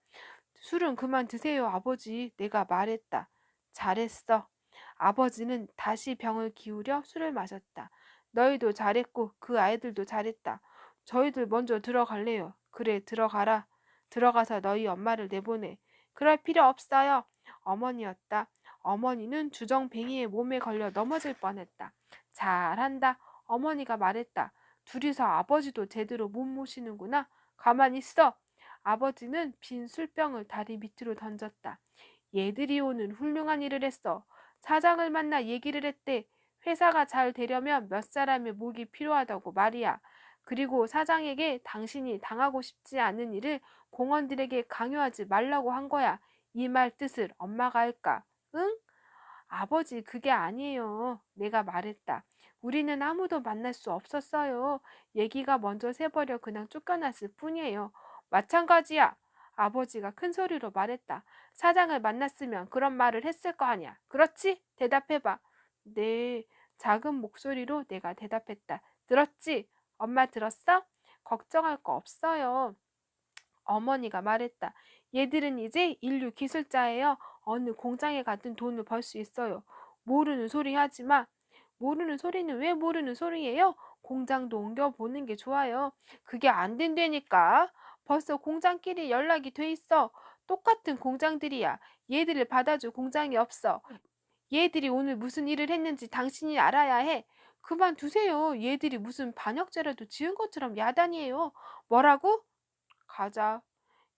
술은 그만 드세요 아버지. 내가 말했다. 잘했어. 아버지는 다시 병을 기울여 술을 마셨다. 너희도 잘했고 그 아이들도 잘했다. 저희들 먼저 들어갈래요. 그래 들어가라. 들어가서 너희 엄마를 내보내. 그럴 필요 없어요. 어머니였다. 어머니는 주정뱅이의 몸에 걸려 넘어질 뻔했다. 잘한다. 어머니가 말했다. 둘이서 아버지도 제대로 못 모시는구나. 가만히 있어. 아버지는 빈 술병을 다리 밑으로 던졌다. 얘들이 오는 훌륭한 일을 했어. 사장을 만나 얘기를 했대. 회사가 잘 되려면 몇 사람의 목이 필요하다고 말이야. 그리고 사장에게 당신이 당하고 싶지 않은 일을 공원들에게 강요하지 말라고 한 거야. 이 말 뜻을 엄마가 할까? 응? 아버지, 그게 아니에요. 내가 말했다. 우리는 아무도 만날 수 없었어요. 얘기가 먼저 새버려 그냥 쫓겨났을 뿐이에요. 마찬가지야. 아버지가 큰 소리로 말했다. 사장을 만났으면 그런 말을 했을 거 아니야. 그렇지? 대답해봐. 네. 작은 목소리로 내가 대답했다. 들었지? 엄마 들었어? 걱정할 거 없어요. 어머니가 말했다. 얘들은 이제 인류 기술자예요. 어느 공장에 가든 돈을 벌 수 있어요. 모르는 소리 하지 마. 모르는 소리는 왜 모르는 소리예요? 공장도 옮겨보는 게 좋아요. 그게 안 된다니까. 벌써 공장끼리 연락이 돼 있어. 똑같은 공장들이야. 얘들을 받아줄 공장이 없어. 얘들이 오늘 무슨 일을 했는지 당신이 알아야 해. 그만두세요. 얘들이 무슨 반역죄라도 지은 것처럼 야단이에요. 뭐라고? 가자.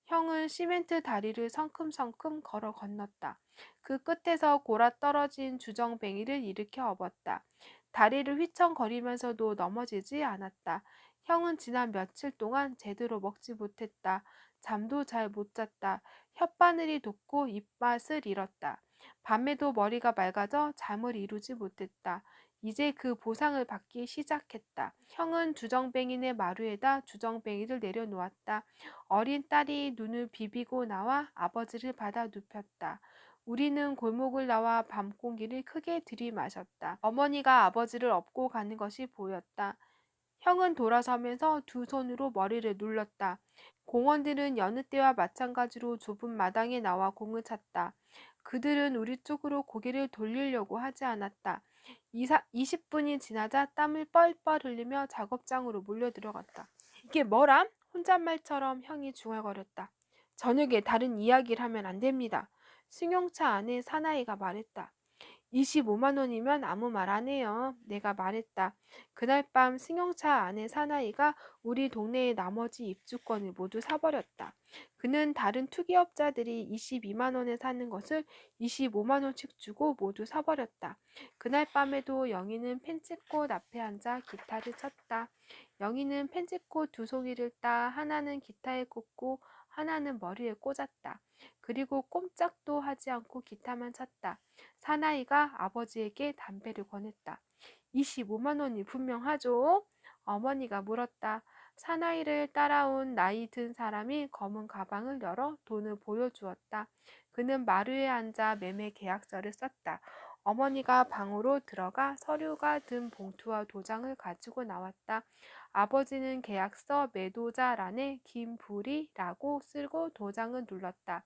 형은 시멘트 다리를 성큼성큼 걸어 건넜다. 그 끝에서 골아떨어진 주정뱅이를 일으켜 업었다. 다리를 휘청거리면서도 넘어지지 않았다. 형은 지난 며칠 동안 제대로 먹지 못했다. 잠도 잘 못 잤다. 혓바늘이 돋고 입맛을 잃었다. 밤에도 머리가 맑아져 잠을 이루지 못했다. 이제 그 보상을 받기 시작했다. 형은 주정뱅이네 마루에다 주정뱅이를 내려놓았다. 어린 딸이 눈을 비비고 나와 아버지를 받아 눕혔다. 우리는 골목을 나와 밤 공기를 크게 들이마셨다. 어머니가 아버지를 업고 가는 것이 보였다. 형은 돌아서면서 두 손으로 머리를 눌렀다. 공원들은 여느 때와 마찬가지로 좁은 마당에 나와 공을 찼다. 그들은 우리 쪽으로 고개를 돌리려고 하지 않았다. 20분이 지나자 땀을 뻘뻘 흘리며 작업장으로 몰려 들어갔다. 이게 뭐람? 혼잣말처럼 형이 중얼거렸다. 저녁에 다른 이야기를 하면 안 됩니다. 승용차 안에 사나이가 말했다. 25만 원이면 아무 말 안 해요. 내가 말했다. 그날 밤 승용차 안에 사나이가 우리 동네의 나머지 입주권을 모두 사버렸다. 그는 다른 투기업자들이 22만 원에 사는 것을 25만 원씩 주고 모두 사버렸다. 그날 밤에도 영희는 펜치꽃 앞에 앉아 기타를 쳤다. 영희는 펜치꽃 두 송이를 따 하나는 기타에 꽂고 하나는 머리에 꽂았다. 그리고 꼼짝도 하지 않고 기타만 쳤다. 사나이가 아버지에게 담배를 권했다. 25만 원이 분명하죠? 어머니가 물었다. 사나이를 따라온 나이 든 사람이 검은 가방을 열어 돈을 보여주었다. 그는 마루에 앉아 매매 계약서를 썼다. 어머니가 방으로 들어가 서류가 든 봉투와 도장을 가지고 나왔다. 아버지는 계약서 매도자란에 김부리라고 쓰고 도장을 눌렀다.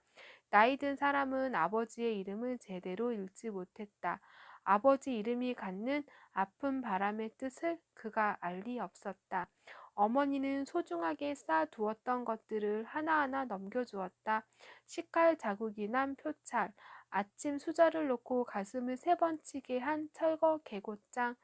나이 든 사람은 아버지의 이름을 제대로 읽지 못했다. 아버지 이름이 갖는 아픈 바람의 뜻을 그가 알 리 없었다. 어머니는 소중하게 쌓아두었던 것들을 하나하나 넘겨주었다. 식칼 자국이 난 표찰, 아침 수저를 놓고 가슴을 3번 치게 한 철거 개고장,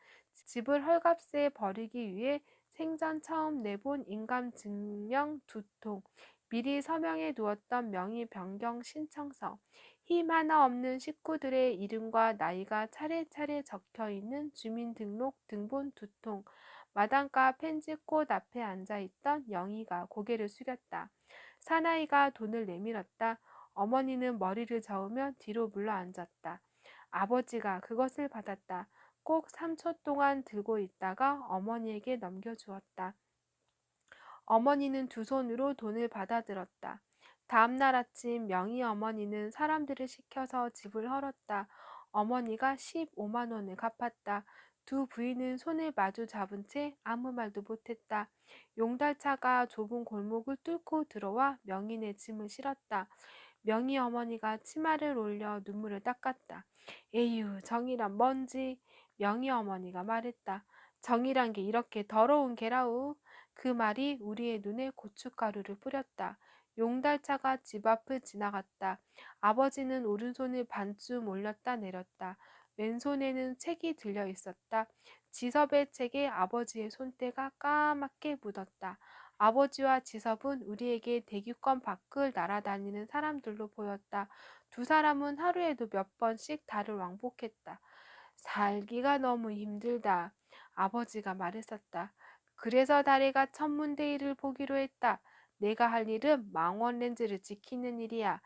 집을 헐값에 버리기 위해 생전 처음 내본 인감증명 2통, 미리 서명해 두었던 명의 변경 신청서, 힘 하나 없는 식구들의 이름과 나이가 차례차례 적혀 있는 주민등록 등본 2통, 마당가 펜지꽃 앞에 앉아있던 영희가 고개를 숙였다. 사나이가 돈을 내밀었다. 어머니는 머리를 저으며 뒤로 물러앉았다. 아버지가 그것을 받았다. 꼭 3초 동안 들고 있다가 어머니에게 넘겨주었다. 어머니는 두 손으로 돈을 받아들었다. 다음 날 아침 명희 어머니는 사람들을 시켜서 집을 헐었다. 어머니가 15만 원을 갚았다. 두 부인은 손을 마주 잡은 채 아무 말도 못했다. 용달차가 좁은 골목을 뚫고 들어와 명희네 짐을 실었다. 명희 어머니가 치마를 올려 눈물을 닦았다. 에휴, 정이란 뭔지. 명희 어머니가 말했다. 정이란 게 이렇게 더러운 게라우. 그 말이 우리의 눈에 고춧가루를 뿌렸다. 용달차가 집 앞을 지나갔다. 아버지는 오른손을 반쯤 올렸다 내렸다. 왼손에는 책이 들려 있었다. 지섭의 책에 아버지의 손때가 까맣게 묻었다. 아버지와 지섭은 우리에게 대기권 밖을 날아다니는 사람들로 보였다. 두 사람은 하루에도 몇 번씩 달을 왕복했다. 살기가 너무 힘들다. 아버지가 말했었다. 그래서 다리가 천문대회를 보기로 했다. 내가 할 일은 망원 렌즈를 지키는 일이야.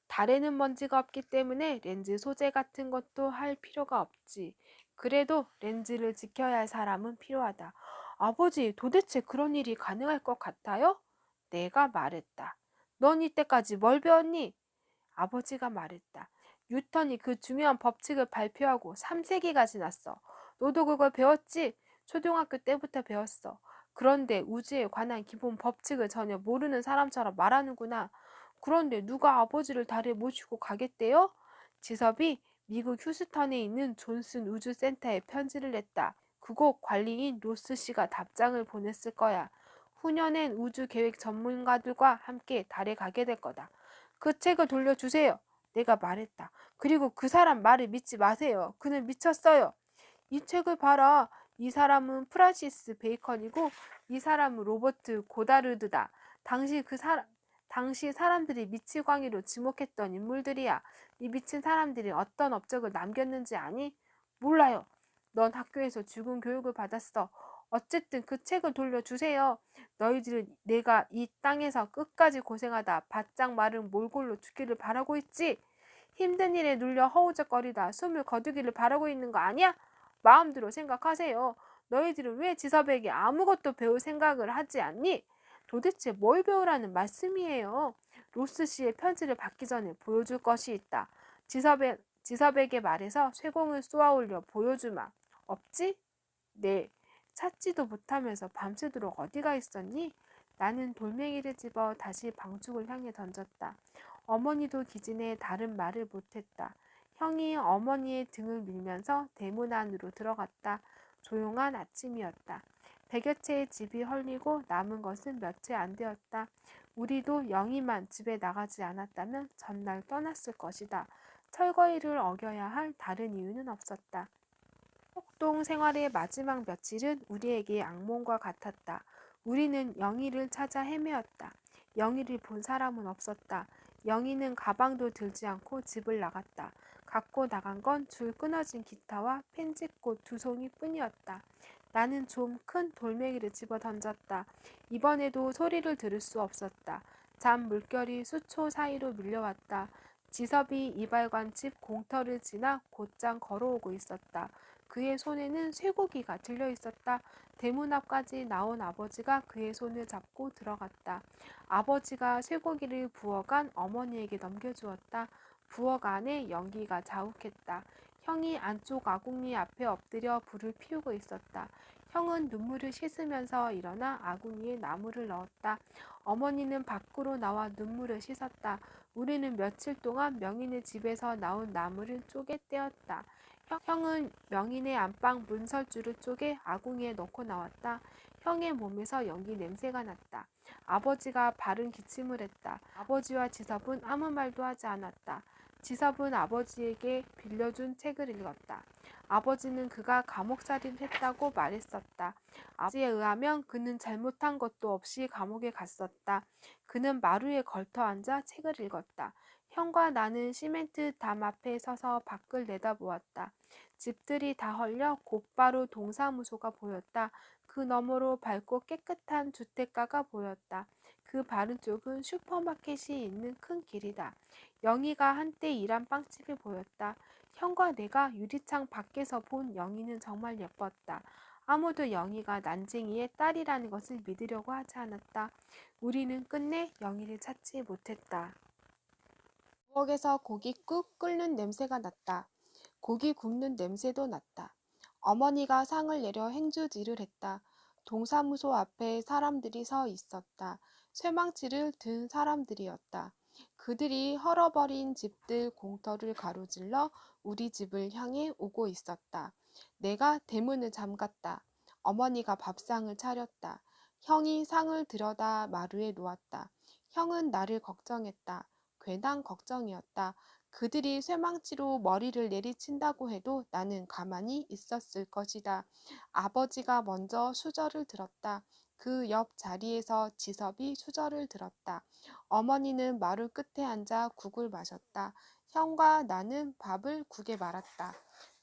달에는 먼지가 없기 때문에 렌즈 소재 같은 것도 할 필요가 없지. 그래도 렌즈를 지켜야 할 사람은 필요하다. 아버지, 도대체 그런 일이 가능할 것 같아요? 내가 말했다. 넌 이때까지 뭘 배웠니? 아버지가 말했다. 뉴턴이 그 중요한 법칙을 발표하고 3세기가 지났어. 너도 그걸 배웠지? 초등학교 때부터 배웠어. 그런데 우주에 관한 기본 법칙을 전혀 모르는 사람처럼 말하는구나. 그런데 누가 아버지를 달에 모시고 가겠대요? 지섭이 미국 휴스턴에 있는 존슨 우주센터에 편지를 냈다. 그곳 관리인 로스 씨가 답장을 보냈을 거야. 후년엔 우주 계획 전문가들과 함께 달에 가게 될 거다. 그 책을 돌려주세요. 내가 말했다. 그리고 그 사람 말을 믿지 마세요. 그는 미쳤어요. 이 책을 봐라. 이 사람은 프란시스 베이컨이고 이 사람은 로버트 고다르드다. 당시 사람들이 미치광이로 지목했던 인물들이야. 이 미친 사람들이 어떤 업적을 남겼는지 아니? 몰라요. 넌 학교에서 죽은 교육을 받았어. 어쨌든 그 책을 돌려주세요. 너희들은 내가 이 땅에서 끝까지 고생하다 바짝 마른 몰골로 죽기를 바라고 있지? 힘든 일에 눌려 허우적거리다 숨을 거두기를 바라고 있는 거 아니야? 마음대로 생각하세요. 너희들은 왜 지섭에게 아무것도 배울 생각을 하지 않니? 도대체 뭘 배우라는 말씀이에요? 로스 씨의 편지를 받기 전에 보여줄 것이 있다. 지섭에게 말해서 쇠공을 쏘아올려 보여주마. 없지? 네. 찾지도 못하면서 밤새도록 어디가 있었니? 나는 돌멩이를 집어 다시 방축을 향해 던졌다. 어머니도 기진해 다른 말을 못했다. 형이 어머니의 등을 밀면서 대문 안으로 들어갔다. 조용한 아침이었다. 100여 채의 집이 헐리고 남은 것은 몇 채 안 되었다. 우리도 영희만 집에 나가지 않았다면 전날 떠났을 것이다. 철거일을 어겨야 할 다른 이유는 없었다. 폭동 생활의 마지막 며칠은 우리에게 악몽과 같았다. 우리는 영희를 찾아 헤매었다. 영희를 본 사람은 없었다. 영희는 가방도 들지 않고 집을 나갔다. 갖고 나간 건 줄 끊어진 기타와 펜지꽃 2송이 뿐이었다. 나는 좀 큰 돌멩이를 집어 던졌다. 이번에도 소리를 들을 수 없었다. 잠 물결이 수초 사이로 밀려왔다. 지섭이 이발관집 공터를 지나 곧장 걸어오고 있었다. 그의 손에는 쇠고기가 들려 있었다. 대문 앞까지 나온 아버지가 그의 손을 잡고 들어갔다. 아버지가 쇠고기를 부어간 어머니에게 넘겨주었다. 부엌안에 연기가 자욱했다. 형이 안쪽 아궁이 앞에 엎드려 불을 피우고 있었다. 형은 눈물을 씻으면서 일어나 아궁이에 나무를 넣었다. 어머니는 밖으로 나와 눈물을 씻었다. 우리는 며칠 동안 명인의 집에서 나온 나무를 쪼개 떼었다. 형은 명인의 안방 문설주를 쪼개 아궁이에 넣고 나왔다. 형의 몸에서 연기 냄새가 났다. 아버지가 바른 기침을 했다. 아버지와 지섭은 아무 말도 하지 않았다. 지섭은 아버지에게 빌려준 책을 읽었다. 아버지는 그가 감옥살이를 했다고 말했었다. 아버지에 의하면 그는 잘못한 것도 없이 감옥에 갔었다. 그는 마루에 걸터 앉아 책을 읽었다. 형과 나는 시멘트 담 앞에 서서 밖을 내다보았다. 집들이 다 헐려 곧바로 동사무소가 보였다. 그 너머로 밝고 깨끗한 주택가가 보였다. 그 바른 쪽은 슈퍼마켓이 있는 큰 길이다. 영희가 한때 일한 빵집이 보였다. 형과 내가 유리창 밖에서 본 영희는 정말 예뻤다. 아무도 영희가 난쟁이의 딸이라는 것을 믿으려고 하지 않았다. 우리는 끝내 영희를 찾지 못했다. 부엌에서 고기 꾹 끓는 냄새가 났다. 고기 굽는 냄새도 났다. 어머니가 상을 내려 행주질을 했다. 동사무소 앞에 사람들이 서 있었다. 쇠망치를 든 사람들이었다. 그들이 헐어버린 집들 공터를 가로질러 우리 집을 향해 오고 있었다. 내가 대문을 잠갔다. 어머니가 밥상을 차렸다. 형이 상을 들여다 마루에 놓았다. 형은 나를 걱정했다. 괜한 걱정이었다. 그들이 쇠망치로 머리를 내리친다고 해도 나는 가만히 있었을 것이다. 아버지가 먼저 수저를 들었다. 그 옆 자리에서 지섭이 수저를 들었다. 어머니는 마루 끝에 앉아 국을 마셨다. 형과 나는 밥을 국에 말았다.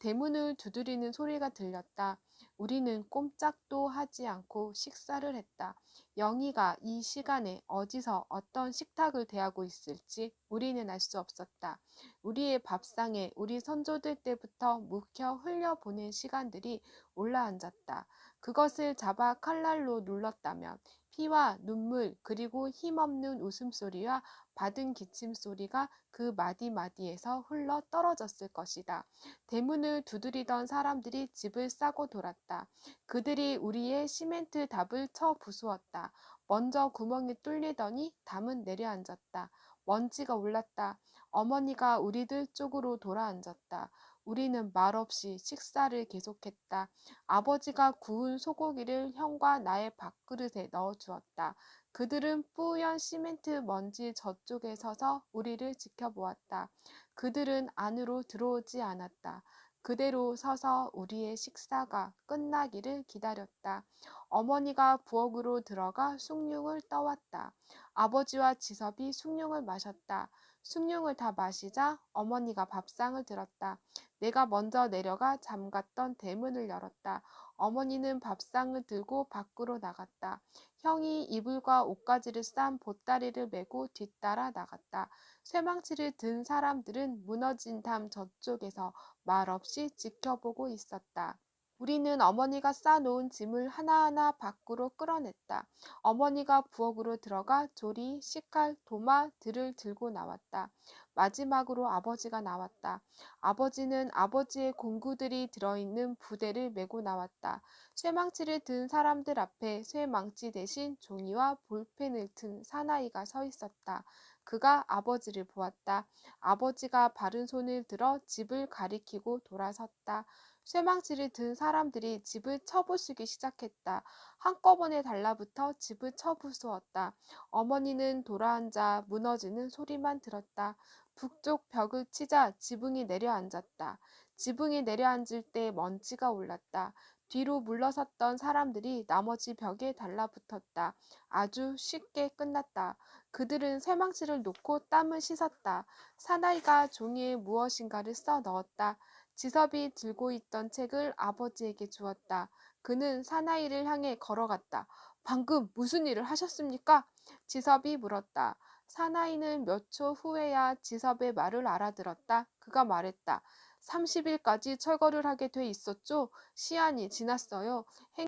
대문을 두드리는 소리가 들렸다. 우리는 꼼짝도 하지 않고 식사를 했다. 영희가 이 시간에 어디서 어떤 식탁을 대하고 있을지 우리는 알 수 없었다. 우리의 밥상에 우리 선조들 때부터 묵혀 흘려보낸 시간들이 올라앉았다. 그것을 잡아 칼날로 눌렀다면 피와 눈물 그리고 힘없는 웃음소리와 받은 기침소리가 그 마디마디에서 흘러 떨어졌을 것이다. 대문을 두드리던 사람들이 집을 싸고 돌았다. 그들이 우리의 시멘트 답을 쳐 부수었다. 먼저 구멍이 뚫리더니 담은 내려앉았다. 먼지가 올랐다. 어머니가 우리들 쪽으로 돌아앉았다. 우리는 말없이 식사를 계속했다. 아버지가 구운 소고기를 형과 나의 밥그릇에 넣어주었다. 그들은 뿌연 시멘트 먼지 저쪽에 서서 우리를 지켜보았다. 그들은 안으로 들어오지 않았다. 그대로 서서 우리의 식사가 끝나기를 기다렸다. 어머니가 부엌으로 들어가 숭늉을 떠왔다. 아버지와 지섭이 숭늉을 마셨다. 숭늉을 다 마시자 어머니가 밥상을 들었다. 내가 먼저 내려가 잠갔던 대문을 열었다. 어머니는 밥상을 들고 밖으로 나갔다. 형이 이불과 옷가지를 싼 보따리를 메고 뒤따라 나갔다. 쇠망치를 든 사람들은 무너진 담 저쪽에서 말없이 지켜보고 있었다. 우리는 어머니가 싸놓은 짐을 하나하나 밖으로 끌어냈다. 어머니가 부엌으로 들어가 조리, 식칼, 도마, 들을 들고 나왔다. 마지막으로 아버지가 나왔다. 아버지는 아버지의 공구들이 들어있는 부대를 메고 나왔다. 쇠망치를 든 사람들 앞에 쇠망치 대신 종이와 볼펜을 든 사나이가 서 있었다. 그가 아버지를 보았다. 아버지가 바른 손을 들어 집을 가리키고 돌아섰다. 쇠망치를 든 사람들이 집을 쳐부수기 시작했다. 한꺼번에 달라붙어 집을 쳐부수었다. 어머니는 돌아앉아 무너지는 소리만 들었다. 북쪽 벽을 치자 지붕이 내려앉았다. 지붕이 내려앉을 때 먼지가 올랐다. 뒤로 물러섰던 사람들이 나머지 벽에 달라붙었다. 아주 쉽게 끝났다. 그들은 쇠망치를 놓고 땀을 씻었다. 사나이가 종이에 무엇인가를 써 넣었다. 지섭이 들고 있던 책을 아버지에게 주었다. 그는 사나이를 향해 걸어갔다. 방금 무슨 일을 하셨습니까? 지섭이 물었다. 사나이는 몇 초 후에야 지섭의 말을 알아들었다. 그가 말했다. 30일까지 철거를 하게 돼 있었죠. 시한이 지났어요.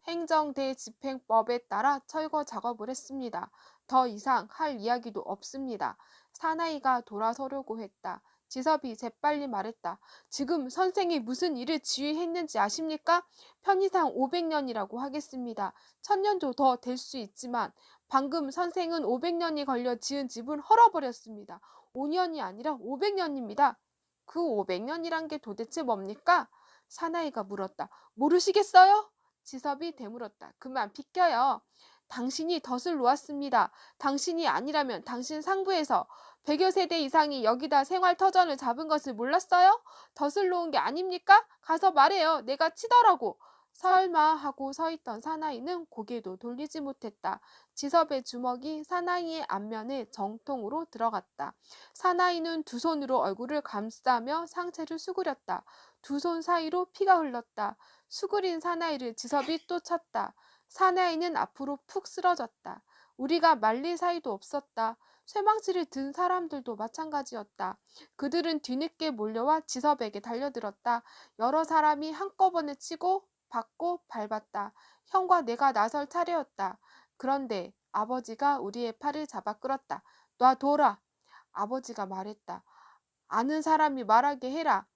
행정대집행법에 따라 철거 작업을 했습니다. 더 이상 할 이야기도 없습니다. 사나이가 돌아서려고 했다. 지섭이 재빨리 말했다. 지금 선생이 무슨 일을 지휘했는지 아십니까? 편의상 500년이라고 하겠습니다. 1000년도 더 될 수 있지만 방금 선생은 500년이 걸려 지은 집을 헐어버렸습니다. 5년이 아니라 500년입니다. 그 500년이란 게 도대체 뭡니까? 사나이가 물었다. 모르시겠어요? 지섭이 되물었다. 그만 비켜요. 당신이 덫을 놓았습니다. 당신이 아니라면 당신 상부에서 100여 세대 이상이 여기다 생활터전을 잡은 것을 몰랐어요? 덫을 놓은 게 아닙니까? 가서 말해요. 내가 치더라고. 설마 하고 서있던 사나이는 고개도 돌리지 못했다. 지섭의 주먹이 사나이의 안면에 정통으로 들어갔다. 사나이는 두 손으로 얼굴을 감싸며 상체를 수그렸다. 두 손 사이로 피가 흘렀다. 수그린 사나이를 지섭이 또 쳤다. 사나이는 앞으로 푹 쓰러졌다. 우리가 말릴 사이도 없었다. 쇠망치를 든 사람들도 마찬가지였다. 그들은 뒤늦게 몰려와 지섭에게 달려들었다. 여러 사람이 한꺼번에 치고 받고 밟았다. 형과 내가 나설 차례였다. 그런데 아버지가 우리의 팔을 잡아 끌었다. 놔둬라. 아버지가 말했다. 아는 사람이 말하게 해라.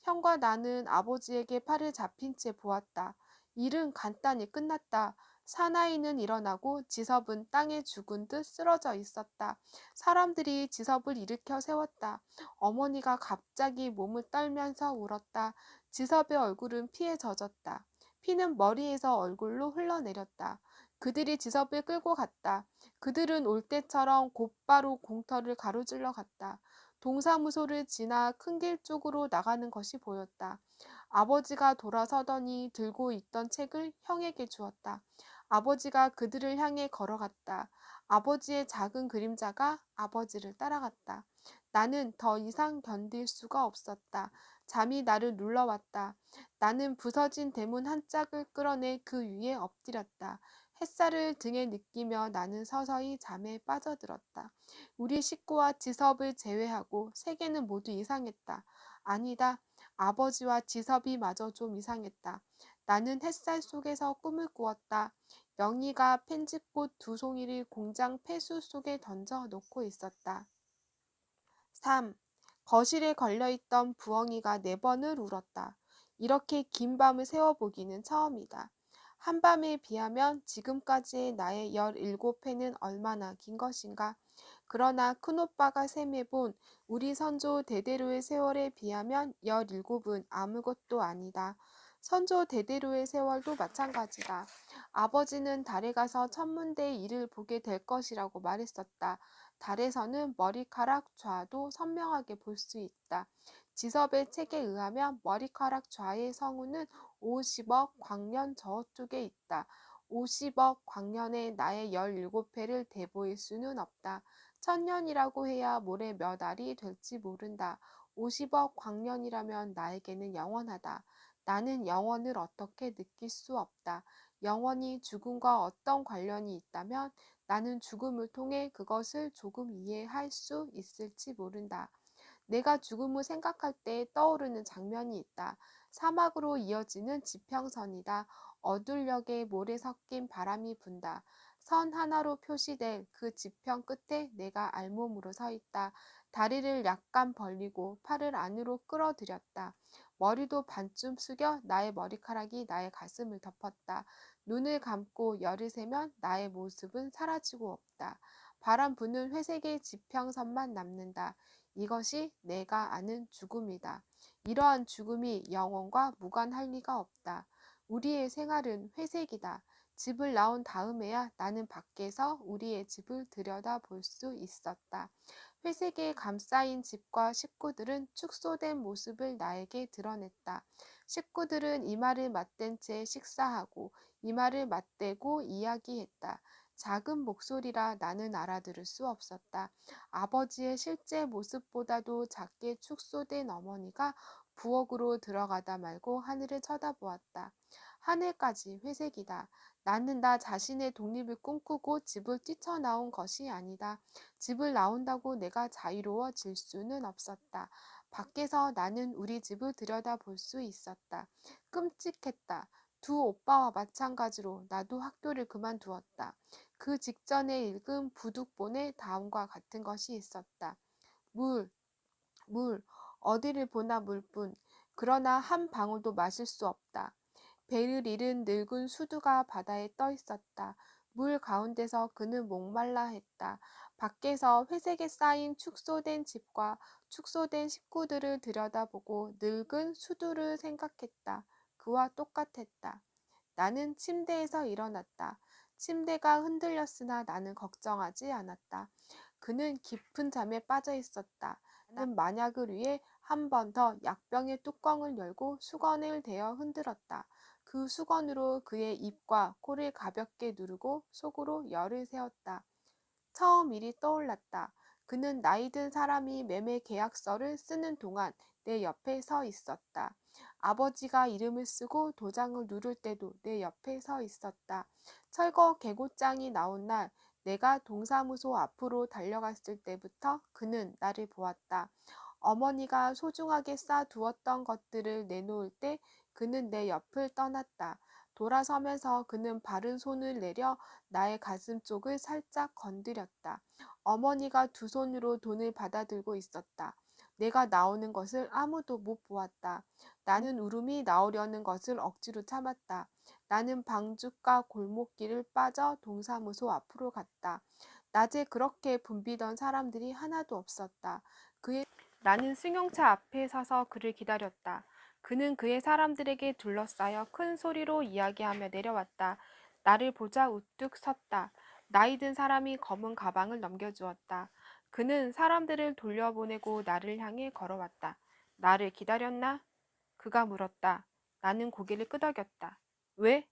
형과 나는 아버지에게 팔을 잡힌 채 보았다. 일은 간단히 끝났다. 사나이는 일어나고 지섭은 땅에 죽은 듯 쓰러져 있었다. 사람들이 지섭을 일으켜 세웠다. 어머니가 갑자기 몸을 떨면서 울었다. 지섭의 얼굴은 피에 젖었다. 피는 머리에서 얼굴로 흘러내렸다. 그들이 지섭을 끌고 갔다. 그들은 올 때처럼 곧바로 공터를 가로질러 갔다. 동사무소를 지나 큰 길 쪽으로 나가는 것이 보였다. 아버지가 돌아서더니 들고 있던 책을 형에게 주었다. 아버지가 그들을 향해 걸어갔다. 아버지의 작은 그림자가 아버지를 따라갔다. 나는 더 이상 견딜 수가 없었다. 잠이 나를 눌러왔다. 나는 부서진 대문 한 짝을 끌어내 그 위에 엎드렸다. 햇살을 등에 느끼며 나는 서서히 잠에 빠져들었다. 우리 식구와 지섭을 제외하고 세계는 모두 이상했다. 아니다. 아버지와 지섭이 마저 좀 이상했다. 나는 햇살 속에서 꿈을 꾸었다. 영희가 펜지꽃 두 송이를 공장 폐수 속에 던져 놓고 있었다. 3. 거실에 걸려있던 부엉이가 4번을 울었다. 이렇게 긴 밤을 새워보기는 처음이다. 한밤에 비하면 지금까지의 나의 17회는 얼마나 긴 것인가. 그러나 큰오빠가 셈해본 우리 선조 대대로의 세월에 비하면 17은 아무것도 아니다. 선조 대대로의 세월도 마찬가지다. 아버지는 달에 가서 천문대의 일을 보게 될 것이라고 말했었다. 달에서는 머리카락 좌도 선명하게 볼 수 있다. 지섭의 책에 의하면 머리카락 좌의 성우는 50억 광년 저쪽에 있다. 50억 광년에 나의 17회를 대보일 수는 없다. 1000년이라고 해야 모레 몇 알이 될지 모른다. 50억 광년이라면 나에게는 영원하다. 나는 영원을 어떻게 느낄 수 없다. 영원이 죽음과 어떤 관련이 있다면 나는 죽음을 통해 그것을 조금 이해할 수 있을지 모른다. 내가 죽음을 생각할 때 떠오르는 장면이 있다. 사막으로 이어지는 지평선이다. 어둘녘에 모래 섞인 바람이 분다. 선 하나로 표시될 그 지평 끝에 내가 알몸으로 서 있다. 다리를 약간 벌리고 팔을 안으로 끌어들였다. 머리도 반쯤 숙여 나의 머리카락이 나의 가슴을 덮었다. 눈을 감고 열을 세면 나의 모습은 사라지고 없다. 바람 부는 회색의 지평선만 남는다. 이것이 내가 아는 죽음이다. 이러한 죽음이 영원과 무관할 리가 없다. 우리의 생활은 회색이다. 집을 나온 다음에야 나는 밖에서 우리의 집을 들여다볼 수 있었다. 회색에 감싸인 집과 식구들은 축소된 모습을 나에게 드러냈다. 식구들은 이마를 맞댄 채 식사하고 이마를 맞대고 이야기했다. 작은 목소리라 나는 알아들을 수 없었다. 아버지의 실제 모습보다도 작게 축소된 어머니가 부엌으로 들어가다 말고 하늘을 쳐다보았다. 하늘까지 회색이다. 나는 나 자신의 독립을 꿈꾸고 집을 뛰쳐나온 것이 아니다. 집을 나온다고 내가 자유로워질 수는 없었다. 밖에서 나는 우리 집을 들여다볼 수 있었다. 끔찍했다. 두 오빠와 마찬가지로 나도 학교를 그만두었다. 그 직전에 읽은 부득본에 다음과 같은 것이 있었다. 물, 물, 어디를 보나 물뿐. 그러나 한 방울도 마실 수 없다. 배를 잃은 늙은 수두가 바다에 떠 있었다. 물 가운데서 그는 목말라 했다. 밖에서 회색에 쌓인 축소된 집과 축소된 식구들을 들여다보고 늙은 수두를 생각했다. 그와 똑같았다. 나는 침대에서 일어났다. 침대가 흔들렸으나 나는 걱정하지 않았다. 그는 깊은 잠에 빠져 있었다. 나는 만약을 위해 한 번 더 약병의 뚜껑을 열고 수건을 대어 흔들었다. 그 수건으로 그의 입과 코를 가볍게 누르고 속으로 열을 세웠다. 처음 일이 떠올랐다. 그는 나이 든 사람이 매매 계약서를 쓰는 동안 내 옆에 서 있었다. 아버지가 이름을 쓰고 도장을 누를 때도 내 옆에 서 있었다. 철거 개고장이 나온 날 내가 동사무소 앞으로 달려갔을 때부터 그는 나를 보았다. 어머니가 소중하게 쌓아두었던 것들을 내놓을 때 그는 내 옆을 떠났다. 돌아서면서 그는 바른 손을 내려 나의 가슴 쪽을 살짝 건드렸다. 어머니가 두 손으로 돈을 받아들고 있었다. 내가 나오는 것을 아무도 못 보았다. 나는 울음이 나오려는 것을 억지로 참았다. 나는 방죽과 골목길을 빠져 동사무소 앞으로 갔다. 낮에 그렇게 붐비던 사람들이 하나도 없었다. 나는 승용차 앞에 서서 그를 기다렸다. 그는 그의 사람들에게 둘러싸여 큰 소리로 이야기하며 내려왔다. 나를 보자 우뚝 섰다. 나이 든 사람이 검은 가방을 넘겨주었다. 그는 사람들을 돌려보내고 나를 향해 걸어왔다. 나를 기다렸나? 그가 물었다. 나는 고개를 끄덕였다. 왜?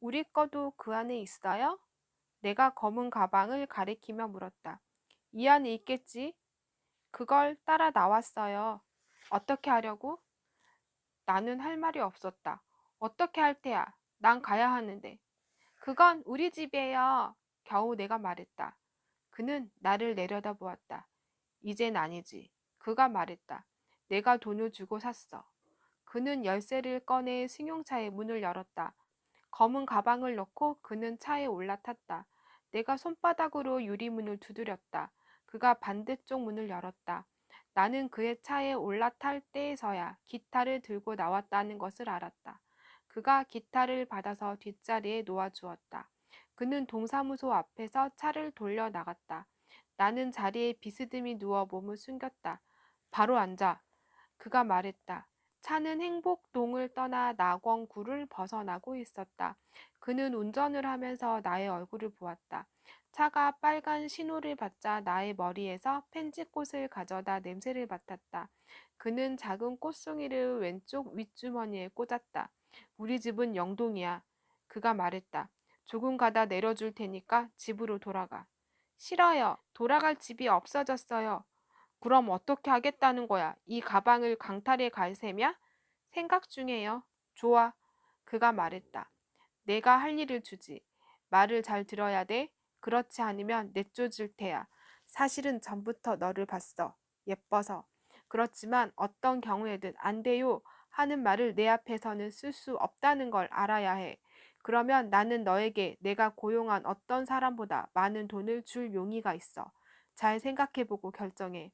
우리 거도 그 안에 있어요? 내가 검은 가방을 가리키며 물었다. 이 안에 있겠지? 그걸 따라 나왔어요. 어떻게 하려고? 나는 할 말이 없었다. 어떻게 할 테야? 난 가야 하는데. 그건 우리 집이에요. 겨우 내가 말했다. 그는 나를 내려다보았다. 이젠 아니지. 그가 말했다. 내가 돈을 주고 샀어. 그는 열쇠를 꺼내 승용차의 문을 열었다. 검은 가방을 넣고 그는 차에 올라탔다. 내가 손바닥으로 유리문을 두드렸다. 그가 반대쪽 문을 열었다. 나는 그의 차에 올라탈 때에서야 기타를 들고 나왔다는 것을 알았다. 그가 기타를 받아서 뒷자리에 놓아주었다. 그는 동사무소 앞에서 차를 돌려 나갔다. 나는 자리에 비스듬히 누워 몸을 숨겼다. 바로 앉아. 그가 말했다. 차는 행복동을 떠나 낙원구를 벗어나고 있었다. 그는 운전을 하면서 나의 얼굴을 보았다. 차가 빨간 신호를 받자 나의 머리에서 펜지꽃을 가져다 냄새를 맡았다. 그는 작은 꽃송이를 왼쪽 윗주머니에 꽂았다. 우리 집은 영동이야. 그가 말했다. 조금 가다 내려줄 테니까 집으로 돌아가. 싫어요. 돌아갈 집이 없어졌어요. 그럼 어떻게 하겠다는 거야? 이 가방을 강탈해 갈 셈이야? 생각 중이에요. 좋아. 그가 말했다. 내가 할 일을 주지. 말을 잘 들어야 돼. 그렇지 않으면 내쫓을 테야. 사실은 전부터 너를 봤어. 예뻐서. 그렇지만 어떤 경우에든 안 돼요 하는 말을 내 앞에서는 쓸 수 없다는 걸 알아야 해. 그러면 나는 너에게 내가 고용한 어떤 사람보다 많은 돈을 줄 용의가 있어. 잘 생각해보고 결정해.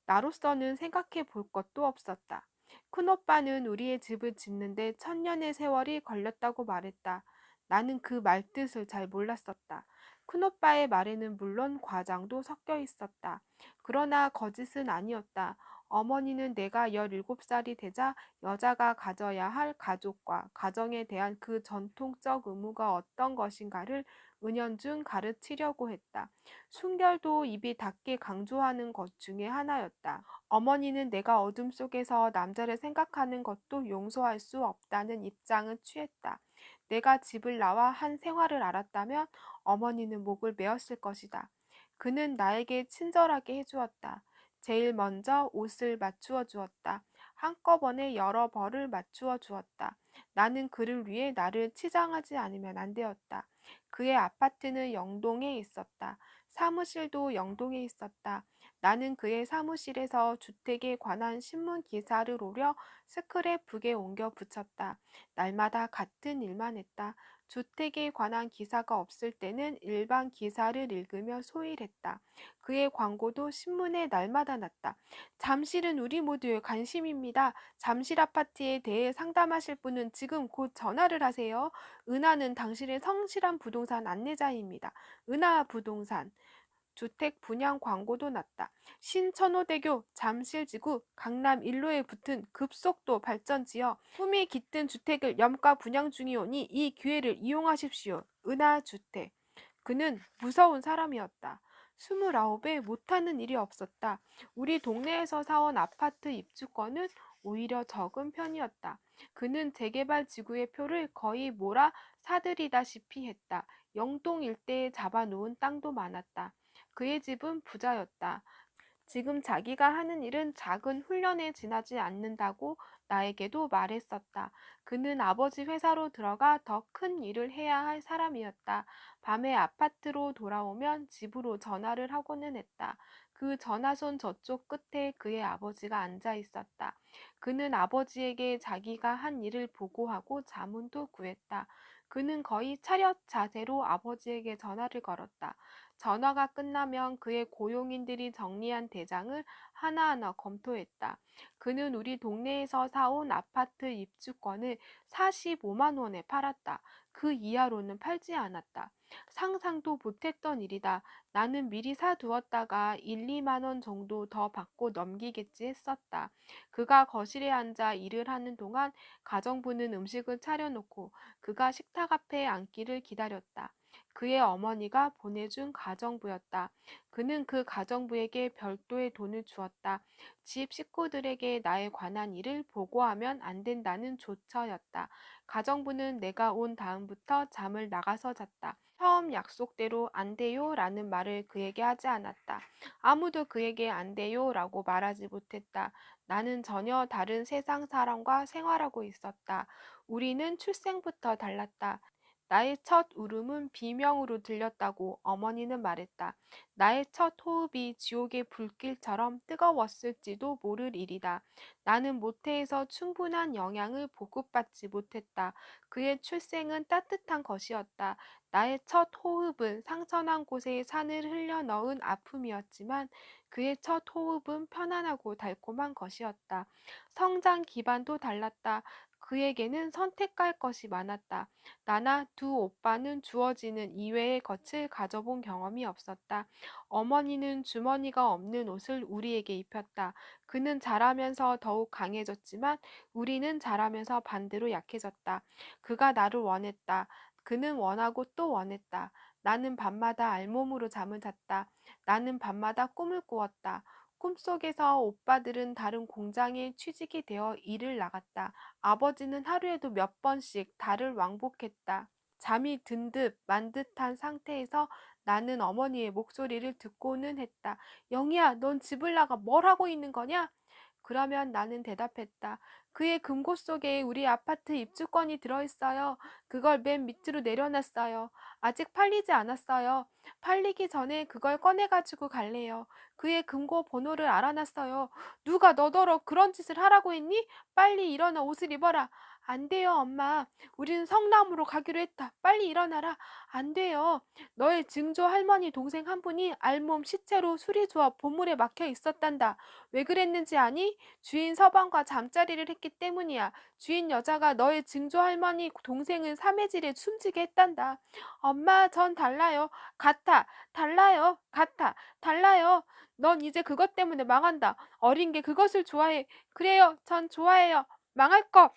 나로서는 생각해 볼 것도 없었다. 큰오빠는 우리의 집을 짓는데 천년의 세월이 걸렸다고 말했다. 나는 그 말뜻을 잘 몰랐었다. 큰오빠의 말에는 물론 과장도 섞여 있었다. 그러나 거짓은 아니었다. 어머니는 내가 17살이 되자 여자가 가져야 할 가족과 가정에 대한 그 전통적 의무가 어떤 것인가를 은연중 가르치려고 했다. 순결도 입이 닿게 강조하는 것 중에 하나였다. 어머니는 내가 어둠 속에서 남자를 생각하는 것도 용서할 수 없다는 입장을 취했다. 내가 집을 나와 한 생활을 알았다면 어머니는 목을 메었을 것이다. 그는 나에게 친절하게 해주었다. 제일 먼저 옷을 맞추어 주었다. 한꺼번에 여러 벌을 맞추어 주었다. 나는 그를 위해 나를 치장하지 않으면 안 되었다. 그의 아파트는 영동에 있었다. 사무실도 영동에 있었다. 나는 그의 사무실에서 주택에 관한 신문 기사를 오려 스크랩북에 옮겨 붙였다. 날마다 같은 일만 했다. 주택에 관한 기사가 없을 때는 일반 기사를 읽으며 소일했다. 그의 광고도 신문에 날마다 났다. 잠실은 우리 모두의 관심입니다. 잠실 아파트에 대해 상담하실 분은 지금 곧 전화를 하세요. 은하는 당신의 성실한 부동산 안내자입니다. 은하 부동산. 주택 분양 광고도 났다. 신천호대교 잠실지구 강남 1로에 붙은 급속도 발전지어 품이 깃든 주택을 염가 분양 중이오니 이 기회를 이용하십시오. 은하주택. 그는 무서운 사람이었다. 29에 못하는 일이 없었다. 우리 동네에서 사온 아파트 입주권은 오히려 적은 편이었다. 그는 재개발 지구의 표를 거의 몰아 사들이다시피 했다. 영동 일대에 잡아놓은 땅도 많았다. 그의 집은 부자였다. 지금 자기가 하는 일은 작은 훈련에 지나지 않는다고 나에게도 말했었다. 그는 아버지 회사로 들어가 더 큰 일을 해야 할 사람이었다. 밤에 아파트로 돌아오면 집으로 전화를 하고는 했다. 그 전화선 저쪽 끝에 그의 아버지가 앉아 있었다. 그는 아버지에게 자기가 한 일을 보고하고 자문도 구했다. 그는 거의 차렷 자세로 아버지에게 전화를 걸었다. 전화가 끝나면 그의 고용인들이 정리한 대장을 하나하나 검토했다. 그는 우리 동네에서 사온 아파트 입주권을 45만 원에 팔았다. 그 이하로는 팔지 않았다. 상상도 못했던 일이다. 나는 미리 사두었다가 1, 2만 원 정도 더 받고 넘기겠지 했었다. 그가 거실에 앉아 일을 하는 동안 가정부는 음식을 차려놓고 그가 식탁 앞에 앉기를 기다렸다. 그의 어머니가 보내준 가정부였다. 그는 그 가정부에게 별도의 돈을 주었다. 집 식구들에게 나에 관한 일을 보고하면 안 된다는 조처였다. 가정부는 내가 온 다음부터 잠을 나가서 잤다. 처음 약속대로 안 돼요 라는 말을 그에게 하지 않았다. 아무도 그에게 안 돼요 라고 말하지 못했다. 나는 전혀 다른 세상 사람과 생활하고 있었다. 우리는 출생부터 달랐다. 나의 첫 울음은 비명으로 들렸다고 어머니는 말했다. 나의 첫 호흡이 지옥의 불길처럼 뜨거웠을지도 모를 일이다. 나는 모태에서 충분한 영양을 보급받지 못했다. 그의 출생은 따뜻한 것이었다. 나의 첫 호흡은 상처난 곳에 산을 흘려 넣은 아픔이었지만 그의 첫 호흡은 편안하고 달콤한 것이었다. 성장 기반도 달랐다. 그에게는 선택할 것이 많았다. 나나 두 오빠는 주어지는 이외의 것을 가져본 경험이 없었다. 어머니는 주머니가 없는 옷을 우리에게 입혔다. 그는 자라면서 더욱 강해졌지만 우리는 자라면서 반대로 약해졌다. 그가 나를 원했다. 그는 원하고 또 원했다. 나는 밤마다 알몸으로 잠을 잤다. 나는 밤마다 꿈을 꾸었다. 꿈속에서 오빠들은 다른 공장에 취직이 되어 일을 나갔다. 아버지는 하루에도 몇 번씩 달을 왕복했다. 잠이 든 듯 만 듯한 상태에서 나는 어머니의 목소리를 듣고는 했다. 영희야, 넌 집을 나가 뭘 하고 있는 거냐? 그러면 나는 대답했다. 그의 금고 속에 우리 아파트 입주권이 들어있어요. 그걸 맨 밑으로 내려놨어요. 아직 팔리지 않았어요. 팔리기 전에 그걸 꺼내가지고 갈래요. 그의 금고 번호를 알아놨어요. 누가 너더러 그런 짓을 하라고 했니? 빨리 일어나 옷을 입어라. 안 돼요, 엄마. 우리는 성남으로 가기로 했다. 빨리 일어나라. 안 돼요. 너의 증조 할머니 동생 한 분이 알몸 시체로 수리조합 보물에 막혀 있었단다. 왜 그랬는지 아니? 주인 서방과 잠자리를 했기 때문이야. 주인 여자가 너의 증조 할머니 동생을 삼해질에 숨지게 했단다. 엄마, 전 달라요. 같아. 달라요. 같아. 달라요. 넌 이제 그것 때문에 망한다. 어린 게 그것을 좋아해. 그래요. 전 좋아해요. 망할 것.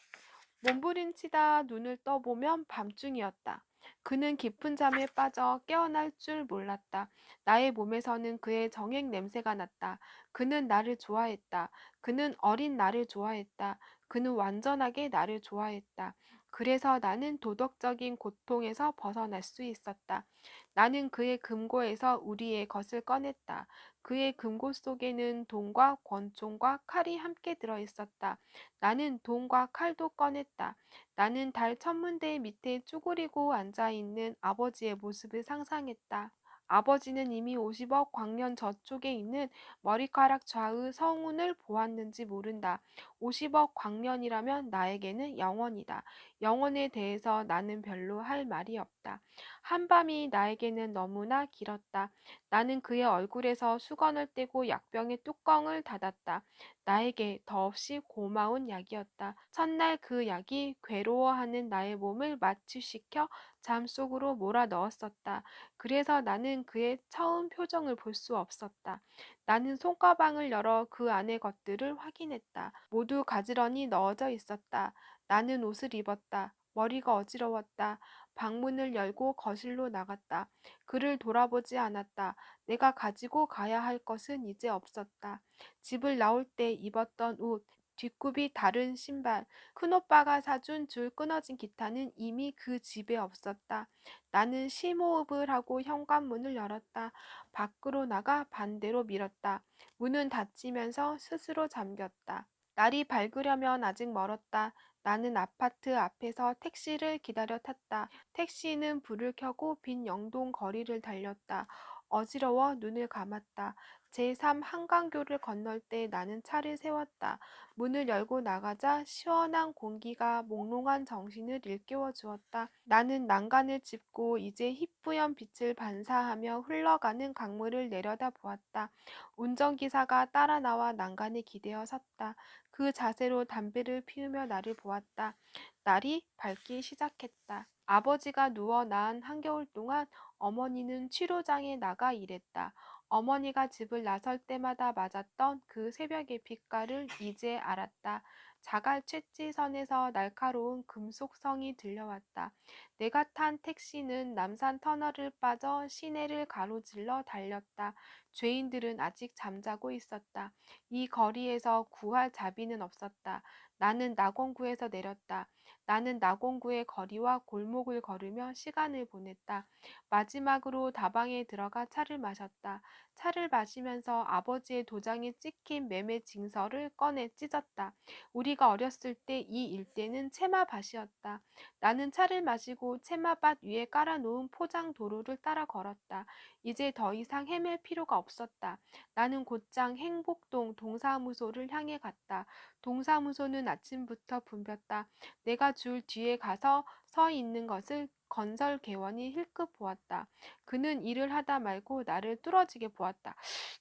몸부림치다 눈을 떠보면 밤중이었다. 그는 깊은 잠에 빠져 깨어날 줄 몰랐다. 나의 몸에서는 그의 정액 냄새가 났다. 그는 나를 좋아했다. 그는 어린 나를 좋아했다. 그는 완전하게 나를 좋아했다. 그래서 나는 도덕적인 고통에서 벗어날 수 있었다. 나는 그의 금고에서 우리의 것을 꺼냈다. 그의 금고 속에는 돈과 권총과 칼이 함께 들어 있었다. 나는 돈과 칼도 꺼냈다. 나는 달 천문대 밑에 쭈그리고 앉아있는 아버지의 모습을 상상했다. 아버지는 이미 50억 광년 저쪽에 있는 머리카락 좌우 성운을 보았는지 모른다. 50억 광년이라면 나에게는 영원이다. 영원에 대해서 나는 별로 할 말이 없다. 한밤이 나에게는 너무나 길었다. 나는 그의 얼굴에서 수건을 떼고 약병의 뚜껑을 닫았다. 나에게 더없이 고마운 약이었다. 첫날 그 약이 괴로워하는 나의 몸을 마취시켜 잠속으로 몰아 넣었었다. 그래서 나는 그의 처음 표정을 볼 수 없었다. 나는 손가방을 열어 그 안의 것들을 확인했다. 모두 가지런히 넣어져 있었다. 나는 옷을 입었다. 머리가 어지러웠다. 방문을 열고 거실로 나갔다. 그를 돌아보지 않았다. 내가 가지고 가야 할 것은 이제 없었다. 집을 나올 때 입었던 옷, 뒷굽이 다른 신발, 큰오빠가 사준 줄 끊어진 기타는 이미 그 집에 없었다. 나는 심호흡을 하고 현관문을 열었다. 밖으로 나가 반대로 밀었다. 문은 닫히면서 스스로 잠겼다. 날이 밝으려면 아직 멀었다. 나는 아파트 앞에서 택시를 기다려 탔다. 택시는 불을 켜고 빈 영동 거리를 달렸다. 어지러워 눈을 감았다. 제3 한강교를 건널 때 나는 차를 세웠다. 문을 열고 나가자 시원한 공기가 몽롱한 정신을 일깨워 주었다. 나는 난간을 짚고 이제 희뿌연 빛을 반사하며 흘러가는 강물을 내려다 보았다. 운전기사가 따라 나와 난간에 기대어 섰다. 그 자세로 담배를 피우며 나를 보았다. 날이 밝기 시작했다. 아버지가 누워 나은 한겨울 동안 어머니는 치료장에 나가 일했다. 어머니가 집을 나설 때마다 맞았던 그 새벽의 빛깔을 이제 알았다. 자갈 채지선에서 날카로운 금속성이 들려왔다. 내가 탄 택시는 남산 터널을 빠져 시내를 가로질러 달렸다. 죄인들은 아직 잠자고 있었다. 이 거리에서 구할 자비는 없었다. 나는 낙원구에서 내렸다. 나는 나공구의 거리와 골목을 걸으며 시간을 보냈다. 마지막으로 다방에 들어가 차를 마셨다. 차를 마시면서 아버지의 도장에 찍힌 매매 징서를 꺼내 찢었다. 우리가 어렸을 때 이 일대는 채마밭이었다. 나는 차를 마시고 채마밭 위에 깔아놓은 포장 도로를 따라 걸었다. 이제 더 이상 헤맬 필요가 없었다. 나는 곧장 행복동 동사무소를 향해 갔다. 동사무소는 아침부터 붐볐다. 내가 줄 뒤에 가서 서 있는 것을 건설 개원이 힐끗 보았다. 그는 일을 하다 말고 나를 뚫어지게 보았다.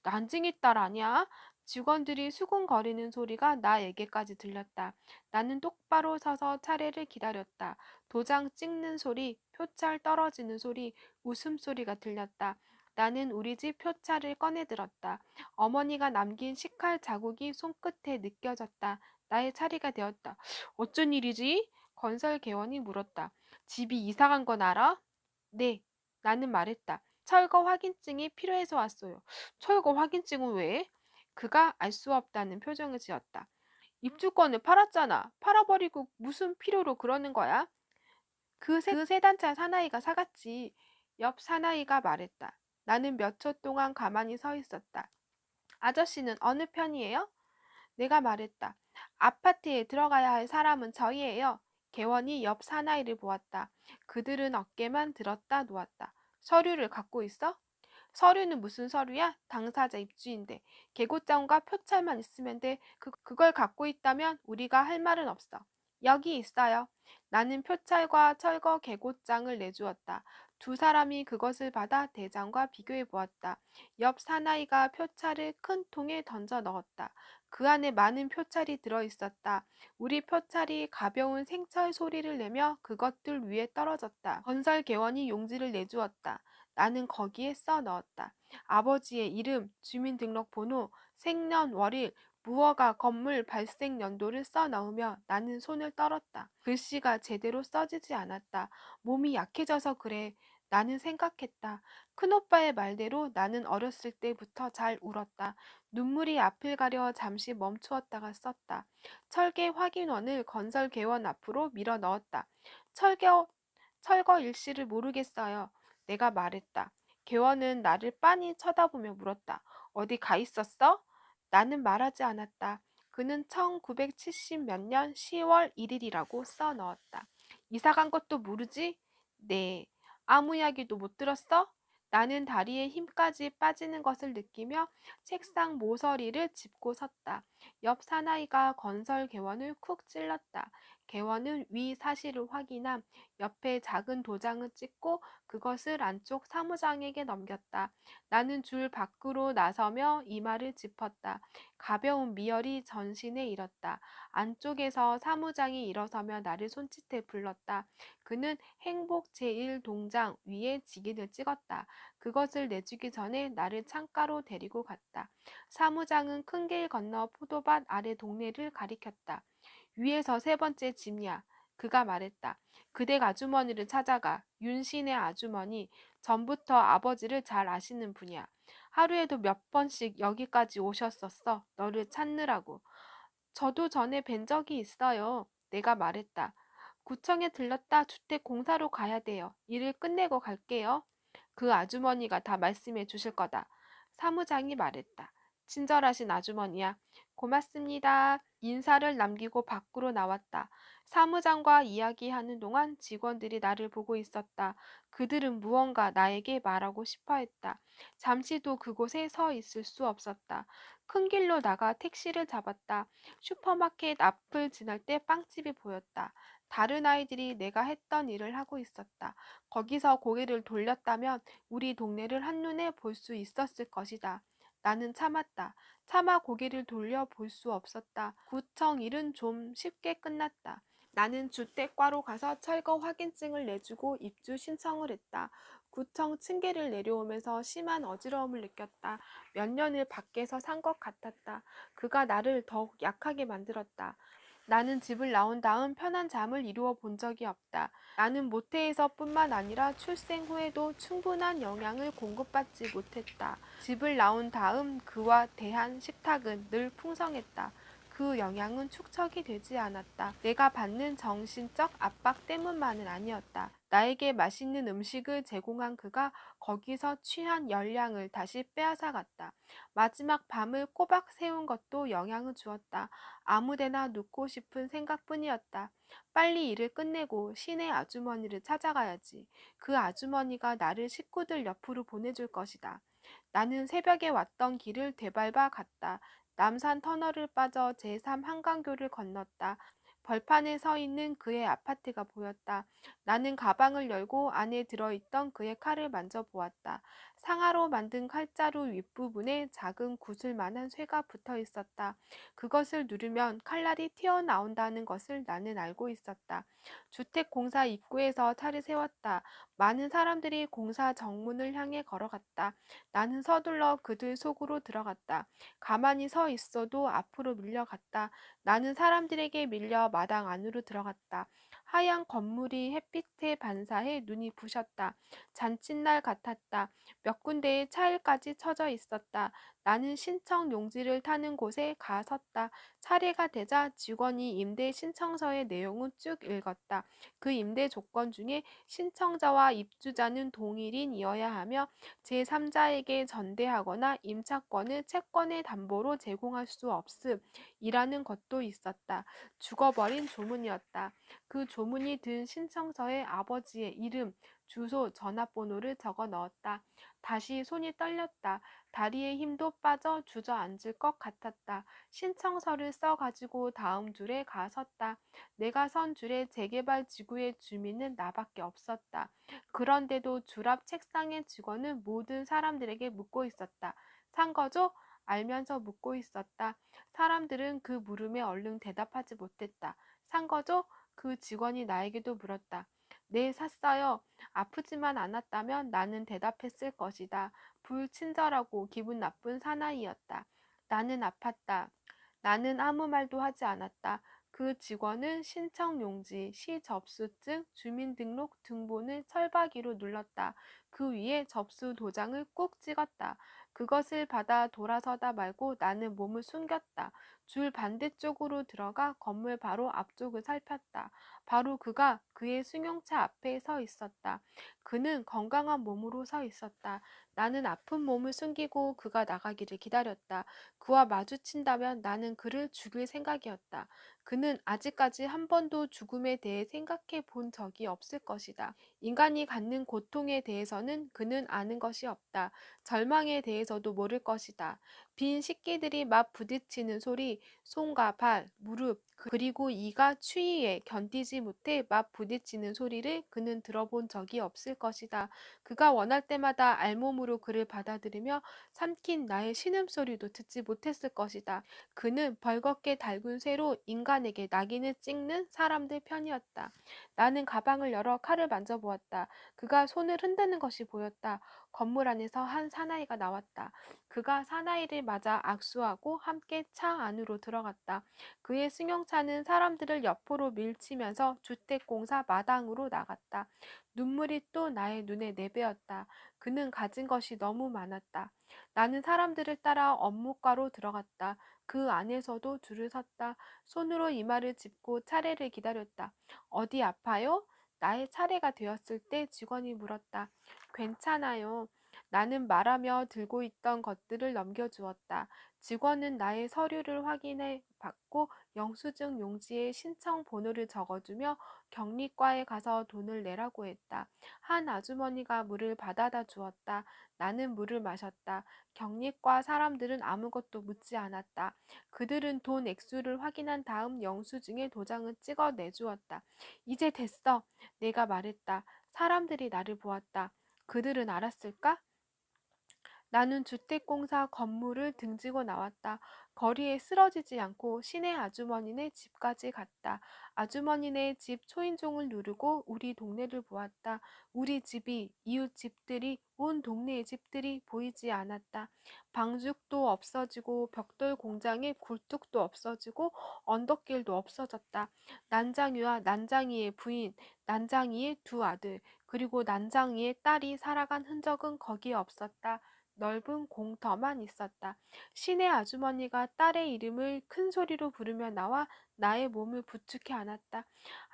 난징이 딸 아니야? 직원들이 수군거리는 소리가 나에게까지 들렸다. 나는 똑바로 서서 차례를 기다렸다. 도장 찍는 소리, 표찰 떨어지는 소리, 웃음소리가 들렸다. 나는 우리 집 표차를 꺼내 들었다. 어머니가 남긴 식칼 자국이 손끝에 느껴졌다. 나의 차례가 되었다. 어쩐 일이지? 건설 개원이 물었다. 집이 이사간 건 알아? 네, 나는 말했다. 철거 확인증이 필요해서 왔어요. 철거 확인증은 왜? 그가 알 수 없다는 표정을 지었다. 입주권을 팔았잖아. 팔아버리고 무슨 필요로 그러는 거야? 그 세단차 사나이가 사갔지. 옆 사나이가 말했다. 나는 몇 초 동안 가만히 서 있었다. 아저씨는 어느 편이에요? 내가 말했다. 아파트에 들어가야 할 사람은 저희예요. 개원이 옆 사나이를 보았다. 그들은 어깨만 들었다 놓았다. 서류를 갖고 있어? 서류는 무슨 서류야? 당사자 입주인데. 계고장과 표찰만 있으면 돼. 그걸 갖고 있다면 우리가 할 말은 없어. 여기 있어요. 나는 표찰과 철거 계고장을 내주었다. 두 사람이 그것을 받아 대장과 비교해 보았다. 옆 사나이가 표찰을 큰 통에 던져 넣었다. 그 안에 많은 표찰이 들어 있었다. 우리 표찰이 가벼운 생철 소리를 내며 그것들 위에 떨어졌다. 건설 개원이 용지를 내주었다. 나는 거기에 써 넣었다. 아버지의 이름, 주민등록번호, 생년월일, 무허가 건물 발생 연도를 써 넣으며 나는 손을 떨었다. 글씨가 제대로 써지지 않았다. 몸이 약해져서 그래. 나는 생각했다. 큰오빠의 말대로 나는 어렸을 때부터 잘 울었다. 눈물이 앞을 가려 잠시 멈추었다가 썼다. 철개 확인원을 건설 개원 앞으로 밀어 넣었다. 철거 일시를 모르겠어요. 내가 말했다. 개원은 나를 빤히 쳐다보며 물었다. 어디 가 있었어? 나는 말하지 않았다. 그는 1970 몇 년 10월 1일이라고 써 넣었다. 이사 간 것도 모르지? 네. 아무 이야기도 못 들었어? 나는 다리에 힘까지 빠지는 것을 느끼며 책상 모서리를 짚고 섰다. 옆 사나이가 건설 개원을 쿡 찔렀다. 개원은 위 사실을 확인함. 옆에 작은 도장을 찍고 그것을 안쪽 사무장에게 넘겼다. 나는 줄 밖으로 나서며 이마를 짚었다. 가벼운 미열이 전신에 일었다. 안쪽에서 사무장이 일어서며 나를 손짓해 불렀다. 그는 행복 제1동장 위에 직인을 찍었다. 그것을 내주기 전에 나를 창가로 데리고 갔다. 사무장은 큰 길 건너 포도밭 아래 동네를 가리켰다. 위에서 세 번째 집이야. 그가 말했다. 그댁 아주머니를 찾아가. 윤신의 아주머니. 전부터 아버지를 잘 아시는 분이야. 하루에도 몇 번씩 여기까지 오셨었어. 너를 찾느라고. 저도 전에 뵌 적이 있어요. 내가 말했다. 구청에 들렀다 주택 공사로 가야 돼요. 일을 끝내고 갈게요. 그 아주머니가 다 말씀해 주실 거다. 사무장이 말했다. 친절하신 아주머니야. 고맙습니다. 인사를 남기고 밖으로 나왔다. 사무장과 이야기하는 동안 직원들이 나를 보고 있었다. 그들은 무언가 나에게 말하고 싶어 했다. 잠시도 그곳에 서 있을 수 없었다. 큰 길로 나가 택시를 잡았다. 슈퍼마켓 앞을 지날 때 빵집이 보였다. 다른 아이들이 내가 했던 일을 하고 있었다. 거기서 고개를 돌렸다면 우리 동네를 한눈에 볼 수 있었을 것이다. 나는 참았다. 차마 고개를 돌려 볼 수 없었다. 구청 일은 좀 쉽게 끝났다. 나는 주택과로 가서 철거 확인증을 내주고 입주 신청을 했다. 구청 층계를 내려오면서 심한 어지러움을 느꼈다. 몇 년을 밖에서 산 것 같았다. 그가 나를 더욱 약하게 만들었다. 나는 집을 나온 다음 편한 잠을 이루어 본 적이 없다. 나는 모태에서뿐만 아니라 출생 후에도 충분한 영양을 공급받지 못했다. 집을 나온 다음 그와 대한 식탁은 늘 풍성했다. 그 영향은 축적이 되지 않았다. 내가 받는 정신적 압박 때문만은 아니었다. 나에게 맛있는 음식을 제공한 그가 거기서 취한 열량을 다시 빼앗아갔다. 마지막 밤을 꼬박 세운 것도 영향을 주었다. 아무데나 눕고 싶은 생각뿐이었다. 빨리 일을 끝내고 시내 아주머니를 찾아가야지. 그 아주머니가 나를 식구들 옆으로 보내줄 것이다. 나는 새벽에 왔던 길을 되밟아 갔다. 남산 터널을 빠져 제3 한강교를 건넜다. 벌판에 서 있는 그의 아파트가 보였다. 나는 가방을 열고 안에 들어있던 그의 칼을 만져보았다. 상아로 만든 칼자루 윗부분에 작은 구슬만한 쇠가 붙어 있었다. 그것을 누르면 칼날이 튀어나온다는 것을 나는 알고 있었다. 주택공사 입구에서 차를 세웠다. 많은 사람들이 공사 정문을 향해 걸어갔다. 나는 서둘러 그들 속으로 들어갔다. 가만히 서 있어도 앞으로 밀려갔다. 나는 사람들에게 밀려 마당 안으로 들어갔다. 하얀 건물이 햇빛에 반사해 눈이 부셨다. 잔칫날 같았다. 몇 군데에 차일까지 쳐져 있었다. 나는 신청 용지를 타는 곳에 가 섰다. 차례가 되자 직원이 임대 신청서의 내용을 쭉 읽었다. 그 임대 조건 중에 신청자와 입주자는 동일인이어야 하며 제3자에게 전대하거나 임차권을 채권의 담보로 제공할 수 없음이라는 것도 있었다. 죽어버린 조문이었다. 그 조문이 든 신청서에 아버지의 이름, 주소, 전화번호를 적어 넣었다. 다시 손이 떨렸다. 다리에 힘도 빠져 주저앉을 것 같았다. 신청서를 써가지고 다음 줄에 가 섰다. 내가 선 줄에 재개발 지구의 주민은 나밖에 없었다. 그런데도 줄 앞 책상의 직원은 모든 사람들에게 묻고 있었다. 산 거죠? 알면서 묻고 있었다. 사람들은 그 물음에 얼른 대답하지 못했다. 산 거죠? 그 직원이 나에게도 물었다. 네, 샀어요. 아프지만 않았다면 나는 대답했을 것이다. 불친절하고 기분 나쁜 사나이였다. 나는 아팠다. 나는 아무 말도 하지 않았다. 그 직원은 신청 용지, 시접수증, 주민등록 등본을 철바기로 눌렀다. 그 위에 접수 도장을 꾹 찍었다. 그것을 받아 돌아서다 말고 나는 몸을 숨겼다. 줄 반대쪽으로 들어가 건물 바로 앞쪽을 살폈다. 바로 그가 그의 승용차 앞에 서 있었다. 그는 건강한 몸으로 서 있었다. 나는 아픈 몸을 숨기고 그가 나가기를 기다렸다. 그와 마주친다면 나는 그를 죽일 생각이었다. 그는 아직까지 한 번도 죽음에 대해 생각해 본 적이 없을 것이다. 인간이 갖는 고통에 대해서는 그는 아는 것이 없다. 절망에 대해서도 모를 것이다. 빈 식기들이 막 부딪히는 소리, 손과 발, 무릎, 그리고 이가 추위에 견디지 못해 막 부딪히는 소리를 그는 들어본 적이 없을 것이다. 그가 원할 때마다 알몸으로 그를 받아들이며 삼킨 나의 신음소리도 듣지 못했을 것이다. 그는 벌겋게 달군 쇠로 인간에게 낙인을 찍는 사람들 편이었다. 나는 가방을 열어 칼을 만져보았다. 그가 손을 흔드는 것이 보였다. 건물 안에서 한 사나이가 나왔다. 그가 사나이를 맞아 악수하고 함께 차 안으로 들어갔다. 그의 승용차는 사람들을 옆으로 밀치면서 주택공사 마당으로 나갔다. 눈물이 또 나의 눈에 내배었다. 그는 가진 것이 너무 많았다. 나는 사람들을 따라 업무과로 들어갔다. 그 안에서도 줄을 섰다. 손으로 이마를 짚고 차례를 기다렸다. 어디 아파요? 나의 차례가 되었을 때 직원이 물었다. 괜찮아요. 나는 말하며 들고 있던 것들을 넘겨주었다. 직원은 나의 서류를 확인해 받고 영수증 용지에 신청 번호를 적어주며 격리과에 가서 돈을 내라고 했다. 한 아주머니가 물을 받아다 주었다. 나는 물을 마셨다. 격리과 사람들은 아무것도 묻지 않았다. 그들은 돈 액수를 확인한 다음 영수증에 도장을 찍어 내주었다. 이제 됐어. 내가 말했다. 사람들이 나를 보았다. 그들은 알았을까? 나는 주택공사 건물을 등지고 나왔다. 거리에 쓰러지지 않고 시내 아주머니네 집까지 갔다. 아주머니네 집 초인종을 누르고 우리 동네를 보았다. 우리 집이, 이웃 집들이, 온 동네의 집들이 보이지 않았다. 방죽도 없어지고 벽돌 공장의 굴뚝도 없어지고 언덕길도 없어졌다. 난장이와 난장이의 부인, 난장이의 두 아들, 그리고 난장이의 딸이 살아간 흔적은 거기에 없었다. 넓은 공터만 있었다. 시내 아주머니가 딸의 이름을 큰 소리로 부르며 나와 나의 몸을 부축해 안았다.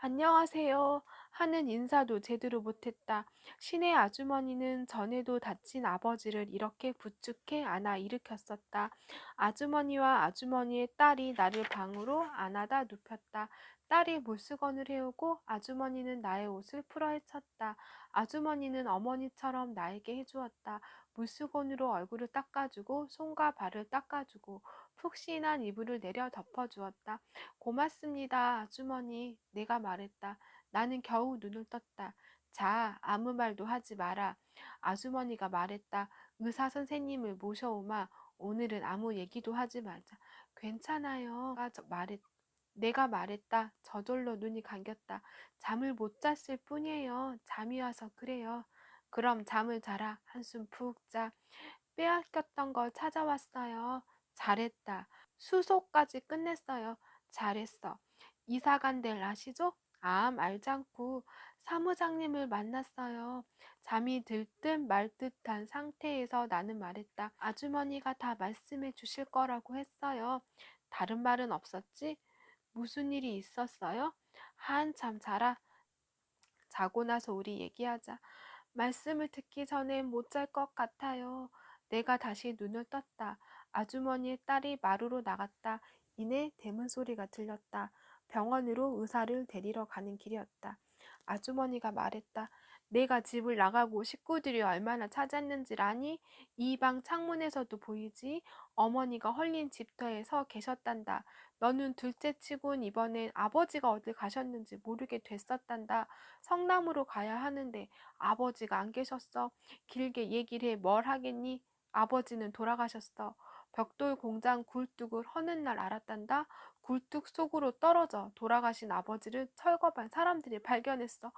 안녕하세요 하는 인사도 제대로 못했다. 시내 아주머니는 전에도 다친 아버지를 이렇게 부축해 안아 일으켰었다. 아주머니와 아주머니의 딸이 나를 방으로 안아다 눕혔다. 딸이 물수건을 해오고 아주머니는 나의 옷을 풀어헤쳤다. 아주머니는 어머니처럼 나에게 해주었다. 물수건으로 얼굴을 닦아주고 손과 발을 닦아주고 푹신한 이불을 내려 덮어주었다. 고맙습니다, 아주머니. 내가 말했다. 나는 겨우 눈을 떴다. 자, 아무 말도 하지 마라. 아주머니가 말했다. 의사 선생님을 모셔오마. 오늘은 아무 얘기도 하지 말자. 괜찮아요. 내가 말했다. 저절로 눈이 감겼다. 잠을 못 잤을 뿐이에요. 잠이 와서 그래요. 그럼 잠을 자라. 한숨 푹 자. 빼앗겼던 걸 찾아왔어요. 잘했다. 수소까지 끝냈어요. 잘했어. 이사간 데를 아시죠? 알잖고 사무장님을 만났어요. 잠이 들 듯 말 듯한 상태에서 나는 말했다. 아주머니가 다 말씀해 주실 거라고 했어요. 다른 말은 없었지? 무슨 일이 있었어요? 한참 자고 나서 우리 얘기하자. 말씀을 듣기 전엔 못 잘 것 같아요. 내가 다시 눈을 떴다. 아주머니의 딸이 마루로 나갔다. 이내 대문 소리가 들렸다. 병원으로 의사를 데리러 가는 길이었다. 아주머니가 말했다. 내가 집을 나가고 식구들이 얼마나 찾았는지 아니? 이 방 창문에서도 보이지? 어머니가 헐린 집터에 서 계셨단다. 너는 둘째치곤 이번엔 아버지가 어딜 가셨는지 모르게 됐었단다. 성남으로 가야 하는데 아버지가 안 계셨어. 길게 얘기를 해 뭘 하겠니? 아버지는 돌아가셨어. 벽돌 공장 굴뚝을 허는 날 알았단다. 굴뚝 속으로 떨어져 돌아가신 아버지를 철거반 사람들이 발견했어.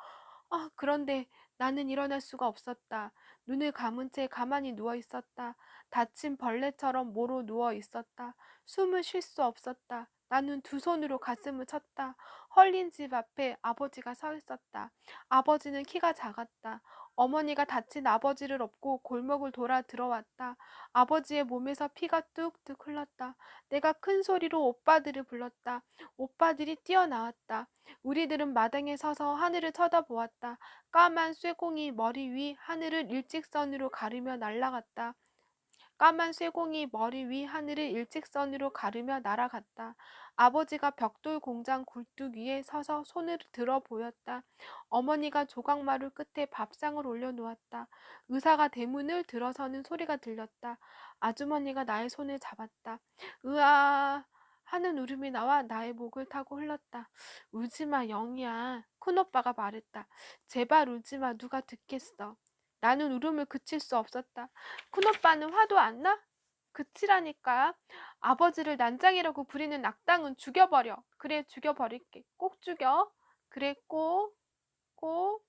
그런데 나는 일어날 수가 없었다. 눈을 감은 채 가만히 누워 있었다. 다친 벌레처럼 모로 누워 있었다. 숨을 쉴 수 없었다. 나는 두 손으로 가슴을 쳤다. 헐린 집 앞에 아버지가 서 있었다. 아버지는 키가 작았다. 어머니가 다친 아버지를 업고 골목을 돌아 들어왔다. 아버지의 몸에서 피가 뚝뚝 흘렀다. 내가 큰 소리로 오빠들을 불렀다. 오빠들이 뛰어나왔다. 우리들은 마당에 서서 하늘을 쳐다보았다. 까만 쇠공이 머리 위 하늘을 일직선으로 가르며 날아갔다. 까만 쇠공이 머리 위 하늘을 일직선으로 가르며 날아갔다. 아버지가 벽돌 공장 굴뚝 위에 서서 손을 들어 보였다. 어머니가 조각마루 끝에 밥상을 올려놓았다. 의사가 대문을 들어서는 소리가 들렸다. 아주머니가 나의 손을 잡았다. 으아 하는 울음이 나와 나의 목을 타고 흘렀다. 울지마 영희야. 큰오빠가 말했다. 제발 울지마 누가 듣겠어. 나는 울음을 그칠 수 없었다. 큰오빠는 화도 안 나? 그치라니까. 아버지를 난장이라고 부리는 악당은 죽여버려. 그래 죽여버릴게. 꼭 죽여. 그래 꼭. 꼭.